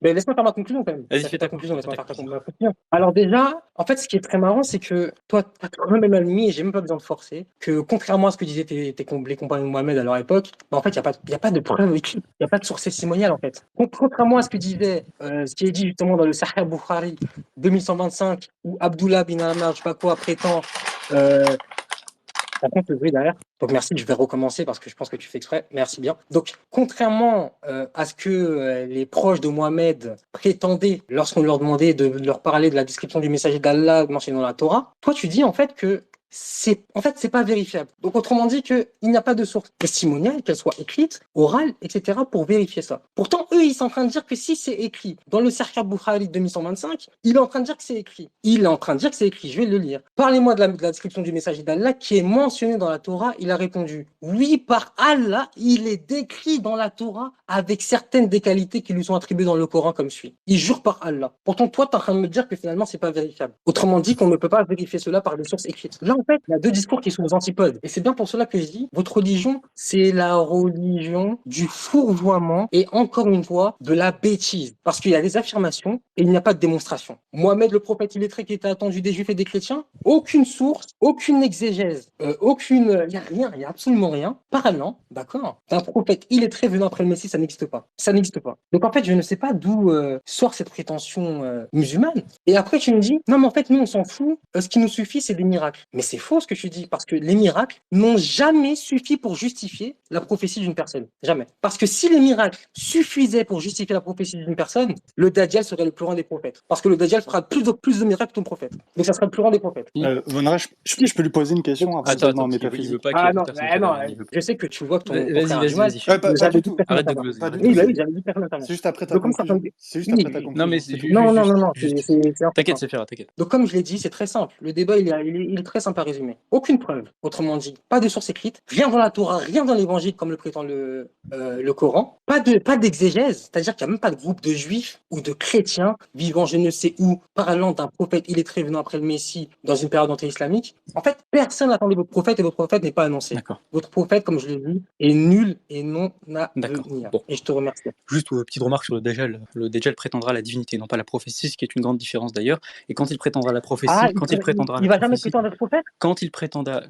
Mais laisse-moi faire ma conclusion quand même. Vas-y, fais ta conclusion. Laisse-moi faire ta conclusion. Alors déjà, en fait, ce qui est très marrant, c'est que toi, tu as quand même admis, et j'ai même pas besoin de forcer, que contrairement à ce que disaient les compagnons de Mohamed à leur époque, en fait, il n'y a pas de preuve écrite, il n'y a pas de source testimoniale en fait. Contrairement à ce que disait, ce qui est dit justement dans le Sahih Bukhari 2125, où Abdullah bin Amr, je sais pas quoi, prétend. Par contre, le bruit derrière. Donc merci, je vais recommencer parce que je pense que tu fais exprès. Merci bien. Donc, contrairement à ce que les proches de Mohamed prétendaient lorsqu'on leur demandait de leur parler de la description du messager d'Allah mentionné dans la Torah, toi tu dis en fait que c'est pas vérifiable. Donc autrement dit qu'il n'y a pas de source testimoniale, qu'elle soit écrite, orale, etc. pour vérifier ça. Pourtant, eux, ils sont en train de dire que si c'est écrit dans le Sahih Bukhari 2125, il est en train de dire que c'est écrit. Je vais le lire. Parlez-moi de la description du messager d'Allah qui est mentionné dans la Torah. Il a répondu, oui, par Allah, il est décrit dans la Torah avec certaines des qualités qui lui sont attribuées dans le Coran comme suit. Il jure par Allah. Pourtant, toi, tu es en train de me dire que finalement, c'est pas vérifiable. Autrement dit, qu'on ne peut pas vérifier cela par des sources écrites. Là, en fait, il y a deux discours qui sont aux antipodes. Et c'est bien pour cela que je dis, votre religion, c'est la religion du fourvoiement et encore une fois, de la bêtise. Parce qu'il y a des affirmations et il n'y a pas de démonstration. Mohamed, le prophète illettré qui était attendu des juifs et des chrétiens, aucune source, aucune exégèse, il n'y a rien, il n'y a absolument rien. Parlant, d'accord, d'un prophète illettré venant après le Messie, ça n'existe pas. Ça n'existe pas. Donc en fait, je ne sais pas d'où sort cette prétention musulmane. Et après, tu me dis, non, mais en fait, nous, on s'en fout. Ce qui nous suffit, c'est des miracles. Mais c'est faux ce que tu dis, parce que les miracles n'ont jamais suffi pour justifier la prophétie d'une personne. Jamais. Parce que si les miracles suffisaient pour justifier la prophétie d'une personne, le Dajjal serait le plus grand des prophètes. Parce que le Dajjal fera plus de miracles que ton prophète. Donc ça serait le plus grand des prophètes. Von Rech, je peux lui poser une question avant Attends, de en il métaphysique. veut pas Ah qu'il y ait non, personne eh qui non, intervienne, il veut pas. je sais que tu vois que ton Vas-y, frère a vas-y, du mal. vas-y. Pas J'avais du dit tout. personne Arrête de n'intervient. gloser. Pas du Oui, tout. bah oui, j'avais dit personne n'intervient. C'est juste après ta Donc comme ça, conclusion. C'est juste oui, après ta oui. conclusion. Non, mais C'est tout. Non, non, non, non, juste. c'est T'inquiète, important. c'est faire, t'inquiète. Donc, comme je l'ai dit, c'est très simple. Le débat, il est très simple à résumer. Aucune preuve, autrement dit, pas de source écrite, rien dans la Torah, rien dans l'Évangile, comme le prétend le Coran, pas d'exégèse, c'est-à-dire qu'il n'y a même pas de groupe de juifs ou de chrétiens vivant je ne sais où, parlant d'un prophète illettré venant après le Messie dans une période anti-islamique. En fait, personne n'attendait votre prophète et votre prophète n'est pas annoncé. D'accord. Votre prophète, comme je l'ai dit, est nul et non à D'accord. venir. Bon. Et je te remercie. Juste petite remarque sur le Dajjal. Le Dajjal prétendra à la divinité, non pas à la prophétie, ce qui est une grande différence d'ailleurs. Et quand il prétendra à la prophétie, Ah, il va jamais prétendre être prophète? quand il prétendra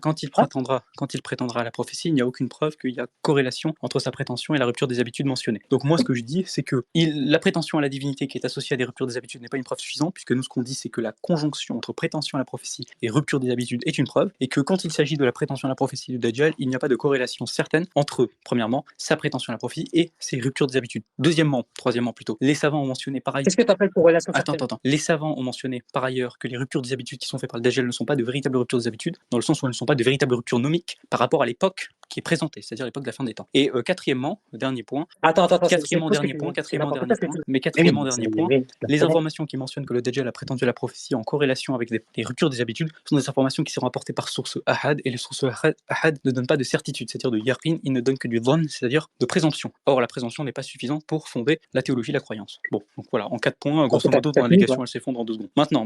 à la prophétie, il n'y a aucune preuve qu'il y a corrélation entre sa prétention et la rupture des habitudes mentionnées. Donc moi, ce que je dis, c'est que la prétention à la divinité qui est associée à des ruptures des habitudes n'est pas une preuve suffisante, puisque nous, ce qu'on dit, c'est que la conjonction entre prétention à la prophétie et rupture des habitudes est une preuve, et que quand il s'agit de la prétention à la prophétie du Dajjal, il n'y a pas de corrélation certaine entre, premièrement, sa prétention à la prophétie et ses ruptures des habitudes. Troisièmement plutôt, les savants ont mentionné par ailleurs... Qu'est-ce que tu appelles corrélation certaine? Attends. Les savants ont mentionné par ailleurs que les ruptures des habitudes qui sont faites par le Dajjal ne sont pas de véritables ruptures des habitudes, dans le sens où elles ne sont pas de véritables ruptures nomiques par rapport à l'époque qui est présentée, c'est-à-dire l'époque de la fin des temps. Et quatrièmement, dernier point, les informations qui mentionnent que le Dajjal a prétendu à la prophétie en corrélation avec les ruptures des habitudes sont des informations qui sont rapportées par source ahad, et les sources ahad ne donnent pas de certitude, c'est-à-dire de yaqin, ils ne donnent que du dhann, c'est-à-dire de présomption. Or, la présomption n'est pas suffisante pour fonder la théologie, la croyance. Bon, donc voilà, en 4 points, grosso modo, ton allégation, elle s'effondre en 2 secondes. Maintenant,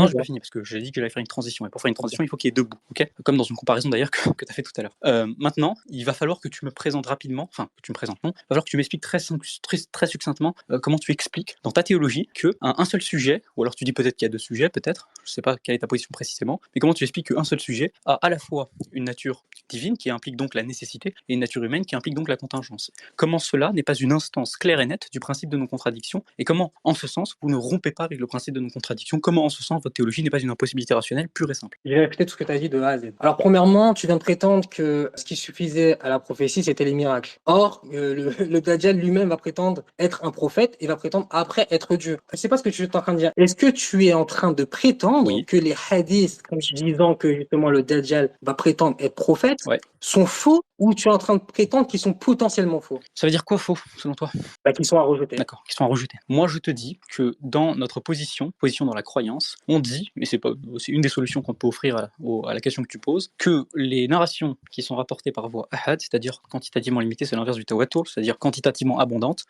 j'ai pas fini, parce que j'ai dit que j'allais faire une transition, et pour faire une transition, il faut qu'il y ait deux bouts, ok? Comme dans une comparaison d'ailleurs que tu as fait tout à l'heure. Maintenant, il va falloir que tu me présentes rapidement, enfin, que tu me présentes, non, il va falloir que tu m'expliques très succinctement comment tu expliques dans ta théologie qu'un seul sujet, ou alors tu dis peut-être qu'il y a 2 sujets, peut-être, je sais pas quelle est ta position précisément, mais comment tu expliques qu'un seul sujet a à la fois une nature divine qui implique donc la nécessité et une nature humaine qui implique donc la contingence. Comment cela n'est pas une instance claire et nette du principe de non-contradiction, et comment, en ce sens, vous ne rompez pas avec le principe de non-contradiction, comment, en ce sens, votre théologie n'est pas une impossibilité rationnelle pure et simple. Je vais répéter tout ce que tu as dit de A à Z. Alors, premièrement, tu viens de prétendre que ce qui suffisait à la prophétie, c'était les miracles. Or, le Dajjal lui-même va prétendre être un prophète et va prétendre après être Dieu. Je ne sais pas ce que tu es en train de dire. Est-ce que tu es en train de prétendre que les hadiths, comme je disant que justement le Dajjal va prétendre être prophète, sont faux, ou tu es en train de prétendre qu'ils sont potentiellement faux? Ça veut dire quoi faux, selon toi? Qu'ils sont à rejeter. D'accord, qu'ils sont à rejeter. Moi, je te dis que dans notre position dans la croyance, on dit, et c'est une des solutions qu'on peut offrir à la question que tu poses, que les narrations qui sont rapportées par voie ahad, c'est-à-dire quantitativement limitée, c'est l'inverse du tawatur, c'est-à-dire quantitativement abondante,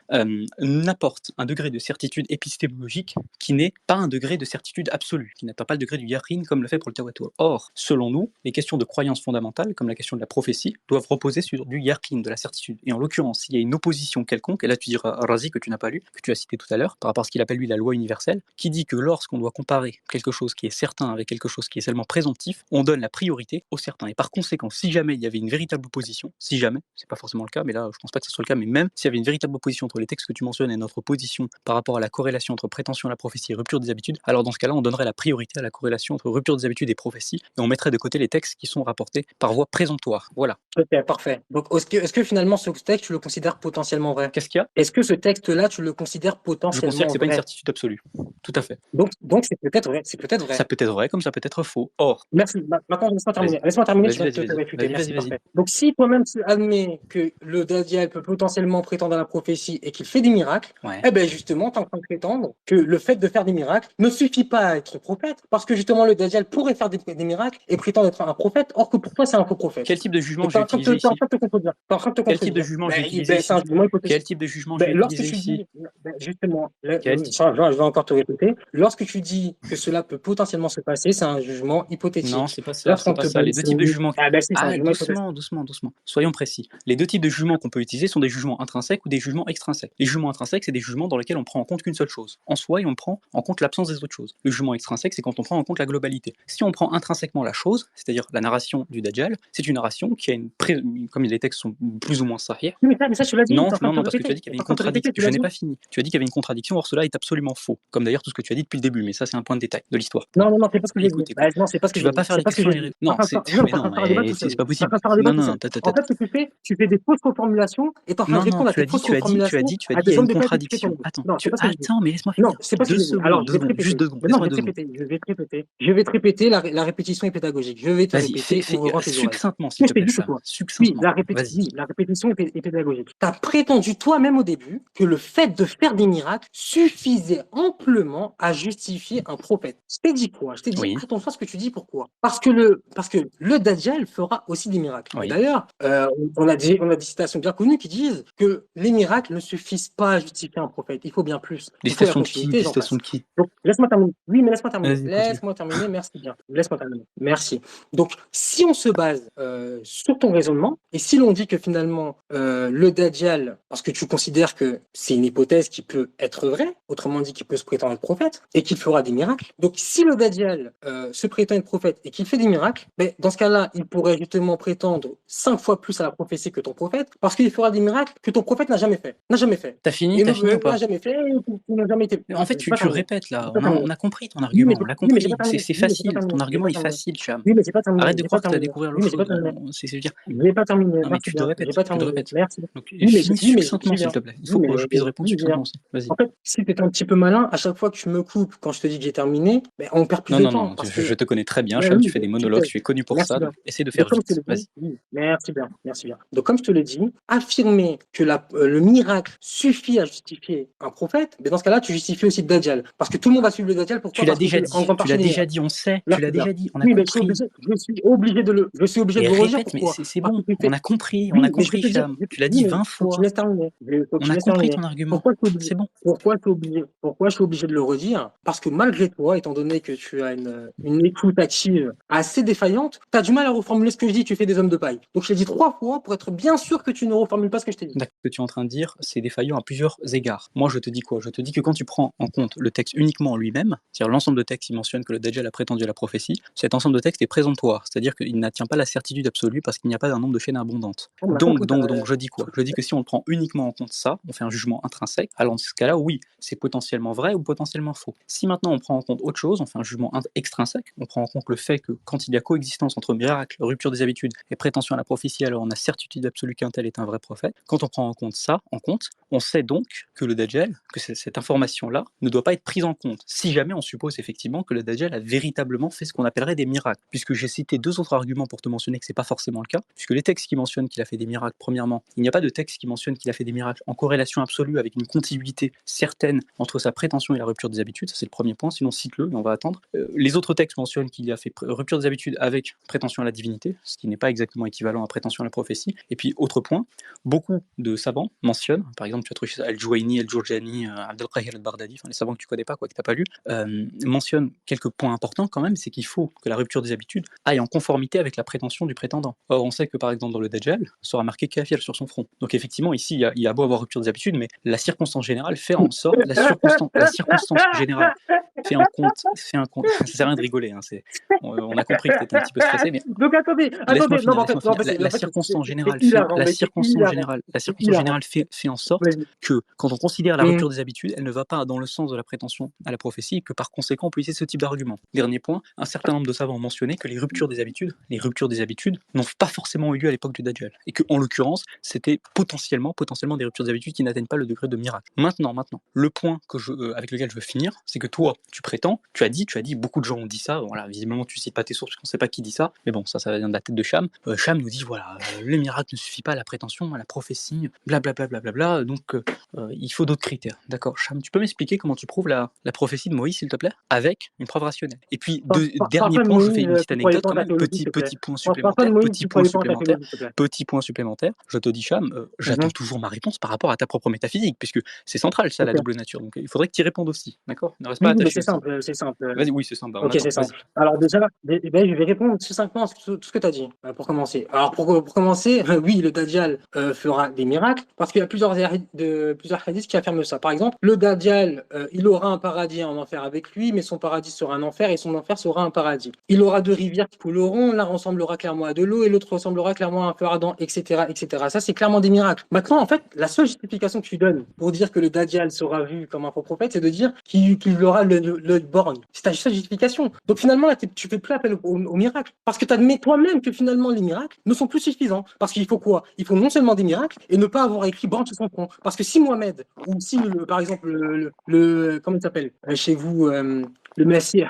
n'apportent un degré de certitude épistémologique qui n'est pas un degré de certitude absolue, qui n'atteint pas le degré du yaqin comme le fait pour le tawatur. Or, selon nous, les questions de croyance fondamentale, comme la question de la prophétie, doivent reposer sur du yaqin, de la certitude. Et en l'occurrence, s'il y a une opposition quelconque, et là tu diras Razi que tu n'as pas lu, que tu as cité tout à l'heure, par rapport à ce qu'il appelle lui la loi universelle, qui dit que lorsqu'on doit comparer quelque chose qui est certain avec quelque chose qui est seulement présomptif, on donne la priorité au certain. Et par conséquent, si jamais il y avait une véritable opposition, si jamais, c'est pas forcément le cas, mais là je pense pas que ce soit le cas, mais même s'il y avait une véritable opposition entre les textes que tu mentionnes et notre position par rapport à la corrélation entre prétention à la prophétie et rupture des habitudes, alors dans ce cas-là, on donnerait la priorité à la corrélation entre rupture des habitudes et prophétie, et on mettrait de côté les textes qui sont rapportés par voie présomptoire. Voilà. Ok, parfait. Donc, est-ce que finalement ce texte, tu le considères potentiellement vrai? Qu'est-ce qu'il y a? Est-ce que ce texte-là, tu le considères potentiellement vrai? Je considère que c'est pas une certitude absolue. Tout à fait. Donc c'est peut-être vrai. C'est peut-être vrai. Ça peut être vrai comme ça peut être faux. Or. Merci. Maintenant, laisse-moi terminer. Laisse-moi terminer, je vais te réfuter. Merci, parfait. Donc, si toi-même tu admets que le Dajjal peut potentiellement prétendre à la prophétie et qu'il fait des miracles, eh ben justement, tu es en train de prétendre que le fait de faire des miracles ne suffit pas à être prophète, parce que justement, le Dajjal pourrait faire des miracles et prétendre être un prophète, or que pour toi, c'est un faux prophète. Quel type de jugement j'ai utilisé utilisé t'es en ici? train de te contredire. T'es en train de te Quel type de contredire. jugement je vais Ben, utiliser c'est un ici? jugement hypothétique. Quel type de jugement je vais Lorsque utiliser tu ici? dis, justement, Quel type? je vais encore te répéter, lorsque tu dis que cela peut potentiellement se passer, c'est un jugement Non, hypothétique. c'est pas ça, Lorsqu'on c'est pas te ça. Les balance deux types de jugements. ah ben si, c'est un Ah, jugement hypothétique. doucement. Soyons précis. Les deux types de jugements qu'on peut utiliser sont des jugements intrinsèques ou des jugements extrinsèques. Les jugements intrinsèques, c'est des jugements dans lesquels on prend en compte qu'une seule chose, en soi, et on prend en compte l'absence des autres choses. Le jugement extrinsèque, c'est quand on prend en compte la globalité. Si on prend intrinsèquement la chose, c'est-à-dire la narration du Dajjal, c'est une narration qui a comme les textes sont plus ou moins sahih. Oui, mais ça, tu l'as dit, Non, t'es en train de te parce que tu as répéter. dit qu'il y avait T'es une en train de te répéter, contradiction. tu Je l'as n'ai dit. pas fini. Tu as dit qu'il y avait une contradiction, or cela est absolument faux. Comme d'ailleurs tout ce que tu as dit depuis le début, mais ça c'est un point de détail de l'histoire. Non, c'est pas ce que j'ai dit. Écoute. Non, c'est pas ce que Tu j'ai vas pas dit. faire C'est les pas ce que questions j'ai et les dit. réponses. Non, Non, c'est t'es en train de faire un débat tout c'est seul. pas T'es en possible. train de faire un débat tout Non, seul. En fait, ce que tu fais des fausses reformulations et t'es en train de répondre à tes fausses reformulations tu as à dit il y des a hommes une de paix qui contradiction. ton nom. Attends, Non, c'est pas ce que j'ai dit. attends, mais laisse-moi Non, finir. c'est pas ce que j'ai dit. Alors, je vais te répéter. Juste 2 secondes. Non, je Laisse-moi vais 2 te secondes. répéter. Je vais te répéter. La répétition est pédagogique. Je vais te Vas-y, répéter. Ouvre grand tes oreilles. succinctement, Ce s'il que te je t'ai plaît, dit, c'est Cham. quoi? Oui, Succinctement. Vas-y. la répétition est pédagogique. Tu as prétendu toi-même au début que le fait de faire des miracles suffisait amplement à justifier un prophète. Je t'ai dit quoi? Je t'ai dit, Oui. attention à ce que tu dis, pourquoi? Parce que le Dajjal fera aussi des miracles. Oui. Et d'ailleurs, on a des citations bien connues qui disent que les miracles ne suffisent pas à justifier un prophète. Il faut bien plus. Des Il faut la citations de qui? continuité, Des j'en citations passe. de qui? Donc, laisse-moi terminer. Oui, mais laisse-moi terminer. Vas-y, continue. Laisse-moi terminer, merci bien. Laisse-moi terminer. Merci. Donc, si on se base sur ton raisonnement, et si l'on dit que finalement, le Dajjal, parce que tu considères que c'est une hypothèse qui peut être vraie, autrement dit, qui peut se prétendre être prophète, et qu'il fera des miracles. Donc, si le Dajjal se prétend être prophète et qu'il fait des miracles, ben, dans ce cas-là, il pourrait justement prétendre 5 fois plus à la prophétie que ton prophète, parce qu'il fera des miracles que ton prophète n'a jamais fait. N'a jamais fait. T'as fini ou pas? N'a jamais fait, il n'a jamais été. En fait, tu répètes là. On a compris ton Oui, argument. mais On l'a oui, mais j'ai compris. pas terminé. C'est Oui, mais j'ai facile. pas terminé. Ton J'ai argument pas est terminé. facile, Cham. Oui, mais j'ai pas terminé. Arrête de J'ai pas croire que tu vas terminé. découvrir Oui, l'autre mais j'ai pas chose. terminé. C'est dire. J'ai pas terminé. Non, mais Merci tu te bien. répètes. J'ai pas Tu te terminé. répètes. Merci. Donc, Oui, mais finis oui, mais succinctement, s'il bien. te plaît. Il Oui, faut mais que je puisse répondre oui, bien. succinctement aussi. Vas-y. En fait, si tu es un petit peu malin, à chaque fois que tu me coupes quand je te dis que j'ai terminé, ben, on perd plus de temps. Non. Parce Je que te connais très bien, ouais, Cham. oui, Tu fais des tu monologues. sais. Tu es connu pour Merci ça. bien. Donc, essaie de Donc, faire comme je te vite. l'ai dit, Vas-y. oui, merci bien. Donc, comme je te l'ai dit, affirmer que le miracle suffit à justifier un prophète, mais dans ce cas-là, tu justifies aussi le Dajjal. Parce que tout le monde va suivre le Dajjal. Pourquoi? Tu l'as Parce que déjà c'est en dit. grande Tu partie l'as des déjà miracles. dit. On sait. Tu Merci l'as bien. déjà dit. On a Oui, mais je compris. suis obligé de le Et redire. répète, mais Pourquoi? c'est Parce bon. que tu fais. On a compris. Oui, On a mais je vais compris, te dire. Cham. Tu l'as Oui, dit mais 20 faut que tu fois. laisses terminer. Faut que On tu a laisses compris terminer. ton argument. Pourquoi je suis obligé? C'est bon. Pourquoi je suis obligé de le redire? Parce que malgré toi, étant donné que tu as une écoute active assez défaillante, tu as du mal à reformuler ce que je dis, tu fais des hommes de paille. Donc je l'ai dit 3 fois pour être bien sûr que tu ne reformules pas ce que je t'ai dit. Ce que tu es en train de dire, c'est défaillant à plusieurs égards. Moi, je te dis quoi? Je te dis que quand tu prends en compte le texte uniquement en lui-même, c'est-à-dire l'ensemble de textes qui mentionne que le Dajjal a prétendu à la prophétie, cet ensemble de textes est présomptoire, c'est-à-dire qu'il n'attient pas la certitude absolue parce qu'il n'y a pas d'un nombre de chaînes abondantes. Donc, je dis quoi? Je dis que si on le prend uniquement en compte ça, on fait un jugement intrinsèque, alors dans ce cas-là, oui, c'est potentiellement vrai ou potentiellement faux. Si maintenant on prend en compte autre chose, on fait un jugement extrinsèque, on prend en compte le fait que quand il y a coexistence entre miracle, rupture des habitudes et prétention à la prophétie, alors on a certitude absolue qu'un tel est un vrai prophète. Quand on prend en compte ça, on sait donc que le Dajjal, que cette information-là, ne doit pas être prise en compte, si jamais on suppose effectivement que le Dajjal a véritablement fait ce qu'on appellerait des miracles. Puisque j'ai cité 2 autres arguments pour te mentionner que c'est pas forcément le cas, puisque les textes qui mentionnent qu'il a fait des miracles, premièrement, il n'y a pas de texte qui mentionne qu'il a fait des miracles en corrélation absolue avec une contiguïté certaine entre sa prétention et la rupture des habitudes, ça c'est le premier point, sinon cite-le et on va attendre. Les autres textes mentionnent qu'il a fait rupture des habitudes avec prétention à la divinité, ce qui n'est pas exactement équivalent à prétention à la prophétie. Et puis autre point, beaucoup de savants mentionnent, par exemple tu as trouvé Al-Juwayni, Al-Jurjani, Abdelqahir al-Baghdadi, les savants que tu connais pas, quoi, que tu n'as pas lu, mentionnent quelques points importants quand même, c'est qu'il faut que la rupture des habitudes aille en conformité avec la prétention du prétendant. Or on sait que par exemple dans le Dajjal sera marqué kafir sur son front. Donc effectivement ici il y a beau avoir rupture des habitudes, mais la circonstance générale fait en sorte, la circonstance générale fait un compte, ça sert à rien de rigoler, hein, on a compris que tu étais un petit peu stressé, mais donc attendez, la circonstance générale fait en sorte que quand on considère la rupture des habitudes, elle ne va pas dans le sens de la prétention à la prophétie et que par conséquent on peut utiliser ce type d'argument. Dernier point, un certain nombre de savants ont mentionné que les ruptures des habitudes n'ont pas forcément eu lieu à l'époque du Dajjal et que en l'occurrence c'était potentiellement des ruptures des habitudes qui n'atteignent pas le degré de miracle. Maintenant, le point avec lequel je veux finir, c'est que toi tu prétends, tu as dit, beaucoup de gens ont dit ça, voilà, visiblement tu cites pas tes sources parce qu'on sait pas qui dit ça, mais bon, ça vient de la tête de Cham. Cham nous dit, voilà, le miracle ne suffit pas à la prétention, à la prophétie, blablabla, donc il faut d'autres critères. D'accord, Cham, tu peux m'expliquer comment tu prouves la prophétie de Moïse, s'il te plaît, avec une preuve rationnelle. Et puis, dernier point, je vous fais une petite anecdote quand même, petit point supplémentaire, je te dis, Cham, j'attends toujours ma réponse par rapport à ta propre métaphysique, puisque c'est central, ça, la double nature, donc il faudrait que tu y répondes aussi, d'accord? Ne reste pas Oui, mais attaché c'est à ça. simple, c'est simple. Vas-y, oui, c'est simple, on Ok, attend, c'est vas-y. simple. Alors déjà, je vais répondre succinctement à tout ce que tu as dit, pour commencer. Alors pour commencer, oui, le Dajjal fera des miracles, parce qu'il y a plusieurs hadiths qui affirment ça. Par exemple, le Dajjal, il aura un paradis et un enfer avec lui, mais son paradis sera un enfer et son enfer sera un paradis. Il aura deux rivières qui couleront, l'un ressemblera clairement à de l'eau et l'autre ressemblera clairement à un feu ardent, etc., etc. Ça, c'est clairement des miracles. Maintenant, en fait, la seule justification que tu donnes pour dire que le Dajjal sera vu comme un faux prophète, c'est de dire qu'il aura le borgne. C'est ta seule justification. Donc finalement, là, tu fais plus appel au miracle. Parce que tu admets toi-même que finalement, les miracles ne sont plus suffisants. Parce qu'il faut quoi? Il faut non seulement des miracles et ne pas avoir écrit borgne sur son front. Parce que si Mohamed, ou si, par exemple, comment il s'appelle chez vous, le Messie,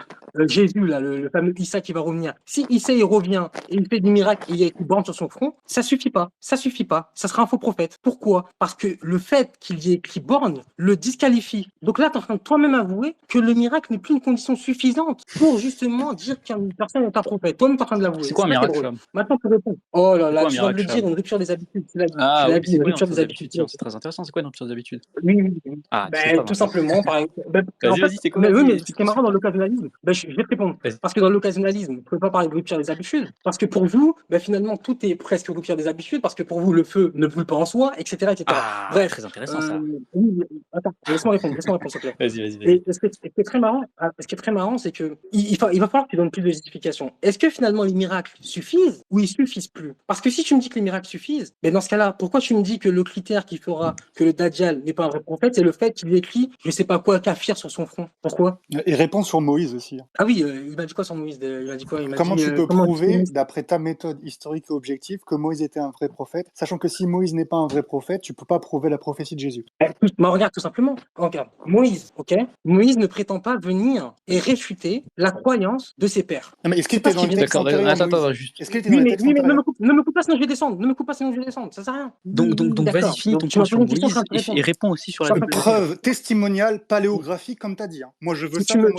Jésus, là, le fameux Issa qui va revenir. Si Issa il revient et il fait des miracles et il y a écrit borgne sur son front, ça suffit pas. Ça suffit pas. Ça sera un faux prophète. Pourquoi? Parce que le fait qu'il y ait écrit borgne le disqualifie. Donc là, tu es en train de toi-même avouer que le miracle n'est plus une condition suffisante pour justement dire qu'une personne est un prophète. Toi-même, tu es en train de l'avouer. C'est quoi un là qui est miracle, drôle. Cham? Maintenant, tu réponds. Oh là C'est là, quoi un tu viens de miracle, le dire, Cham? une rupture des habitudes. Tu l'as Ah dit, oui, c'est une quoi une rupture rupture des des habitudes? habitudes. Tiens, c'est très intéressant. C'est quoi une rupture des habitudes? Oui. Ah, tu sais pas Tout maintenant. simplement, par exemple. En Vas-y, fait, vas-y, c'est quoi? mais oui, Vas-y, mais ce qui est explique-moi, marrant s'il dans te plaît. l'occasionnalisme, je vais te répondre. Vas-y. Parce que dans l'occasionnalisme, vous ne pouvez pas parler de rupture des habitudes. Parce que pour vous, finalement, tout est presque rupture des habitudes. Parce que pour vous, le feu ne brûle pas en soi, etc., etc. Ah, Bref. très intéressant ça. Oui, attends, laisse-moi répondre, s'il te plaît. Vas-y. Et ce qui est très marrant, c'est que il va falloir que tu donnes plus de justification. Est-ce que finalement les miracles suffisent ou ils suffisent plus? Parce que si tu me dis que les miracles suffisent, dans ce cas-là, pourquoi tu me dis que le critère qui fera que le Dajjal n'est pas un vrai prophète, c'est le fait qu'il écrit, je sais pas quoi, kafir sur son front? Pourquoi? Et réponse sur Moïse aussi. Ah oui, il m'a dit quoi sur Moïse? Il m'a dit quoi? Il m'a Comment dit tu peux comment prouver, d'après ta méthode historique et objective, que Moïse était un vrai prophète, sachant que si Moïse n'est pas un vrai prophète, tu peux pas prouver la prophétie de Jésus. Regarde, tout simplement. Regarde, Moïse, ok? Moïse ne prétend pas venir et réfuter la croyance de ses pères. Non, mais est-ce qu'il C'est pas était ce dans qu'il le vient de texte D'accord, antérieur, attends, Moïse juste. Est-ce qu'il était dans Oui, le mais, texte oui, mais antérieur ne me coupe pas sinon je vais descendre. Ne me coupe pas sinon je vais descendre. Ça sert à rien. Donc vas-y, D'accord. finis Donc, ton tu m'as point posé sur une question, je suis en train de Moïse et répondre. réponds aussi sur Je la suis en train double de répondre. Preuve testimoniale, paléographique, comme tu as dit. Moi, je veux Si ça pour Moïse.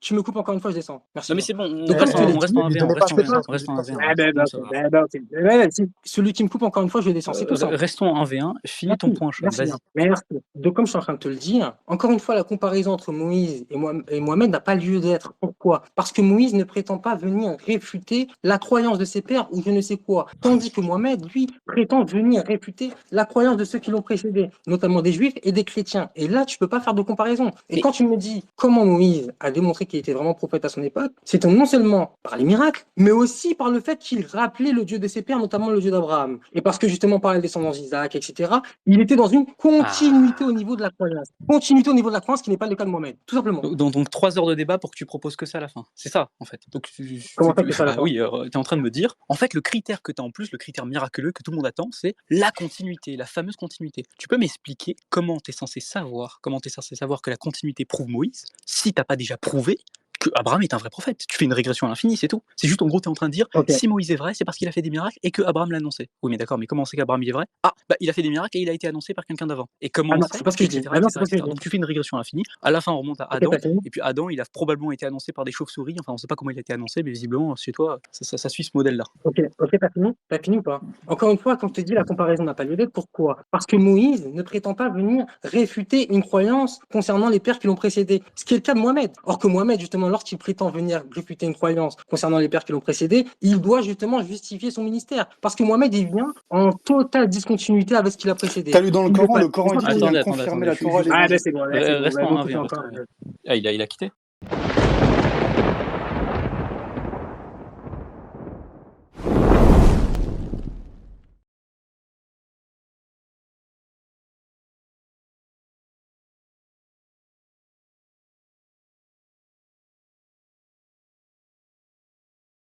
tu me coupes encore une fois, je descends. Merci. Non mais c'est bon, on Donc, comme reste je te l'ai on reste dit, en lui 1v1, donnez pas cette chance, reste lui en dites 1v1, pas bon, ça. ça va. celui qui me coupe encore une fois, je descends. C'est tout simple. Restons en 1v1, finis ton point, Cham, Merci vas-y. bien. Merci. Donc, comme je suis en train de te le dire, encore une fois, la comparaison entre Moïse et Mohamed n'a pas lieu d'être. Pourquoi? Parce que Moïse ne prétend pas venir réfuter la croyance de ses pères ou je ne sais quoi. Tandis que Mohamed, lui, prétend venir réfuter la croyance de ceux qui l'ont précédé, notamment des juifs et des chrétiens. Et là, tu peux pas faire de comparaison. Et Mais- quand tu me dis comment Moïse a démontré qu'il était vraiment prophète à son époque, c'est non seulement par les miracles, mais aussi par le fait qu'il rappelait le Dieu de ses pères, notamment le Dieu d'Abraham. Et parce que justement, par la descendance d'Isaac, etc., il était dans une continuité au niveau de la croyance. Continuité au niveau de la croyance qui n'est pas le cas de Mohamed, tout simplement. Donc 3 heures de débat pour que tu proposes que ça à la fin. C'est ça, en fait. Donc, Comment ça, que ça à la fin? oui, tu es en train de me dire, en fait, le critère que tu as en plus, le critère miraculeux que tout le monde attend, c'est la continuité, la fameuse continuité. Tu peux m'expliquer comment tu es censé savoir que la continuité prouve Moïse, si t'as pas déjà prouvé que Abraham est un vrai prophète. Tu fais une régression à l'infini, c'est tout. C'est juste, en gros, tu es en train de dire, Ok. si Moïse est vrai, c'est parce qu'il a fait des miracles et que Abraham l'a annoncé. Oui, mais d'accord, mais comment on sait qu'Abraham il est vrai? Ah, il a fait des miracles et il a été annoncé par quelqu'un d'avant. Et comment Ah on non, sait? c'est pas ce que je dis. Etc., Ah non, c'est pas ce que etc. je dis. Donc tu fais une régression à l'infini. À la fin, on remonte à Ok, Adam. t'as fini? Et puis Adam, il a probablement été annoncé par des chauves-souris. Enfin, on ne sait pas comment il a été annoncé, mais visiblement, chez toi, ça suit ce modèle-là. Ok, t'as fini? T'as fini ou pas? Encore une fois, quand je te dis la comparaison n'a pas lieu d'être, pourquoi? Parce que Moïse ne prétend pas venir réfuter une croyance concernant les pères qui l'ont précédé, ce qui est le cas de Mohamed. Or que Mohamed, justement, lorsqu'il prétend venir réfuter une croyance concernant les pères qui l'ont précédé, il doit justement justifier son ministère. Parce que Mohamed, il vient en totale discontinuité avec ce qu'il a précédé. T'as lu dans le Coran, il dit qu'il vient Attendez, confirmer la Torah. Ah, ben c'est bon, Restons en beaucoup 1v1. encore. Ah, il a quitté.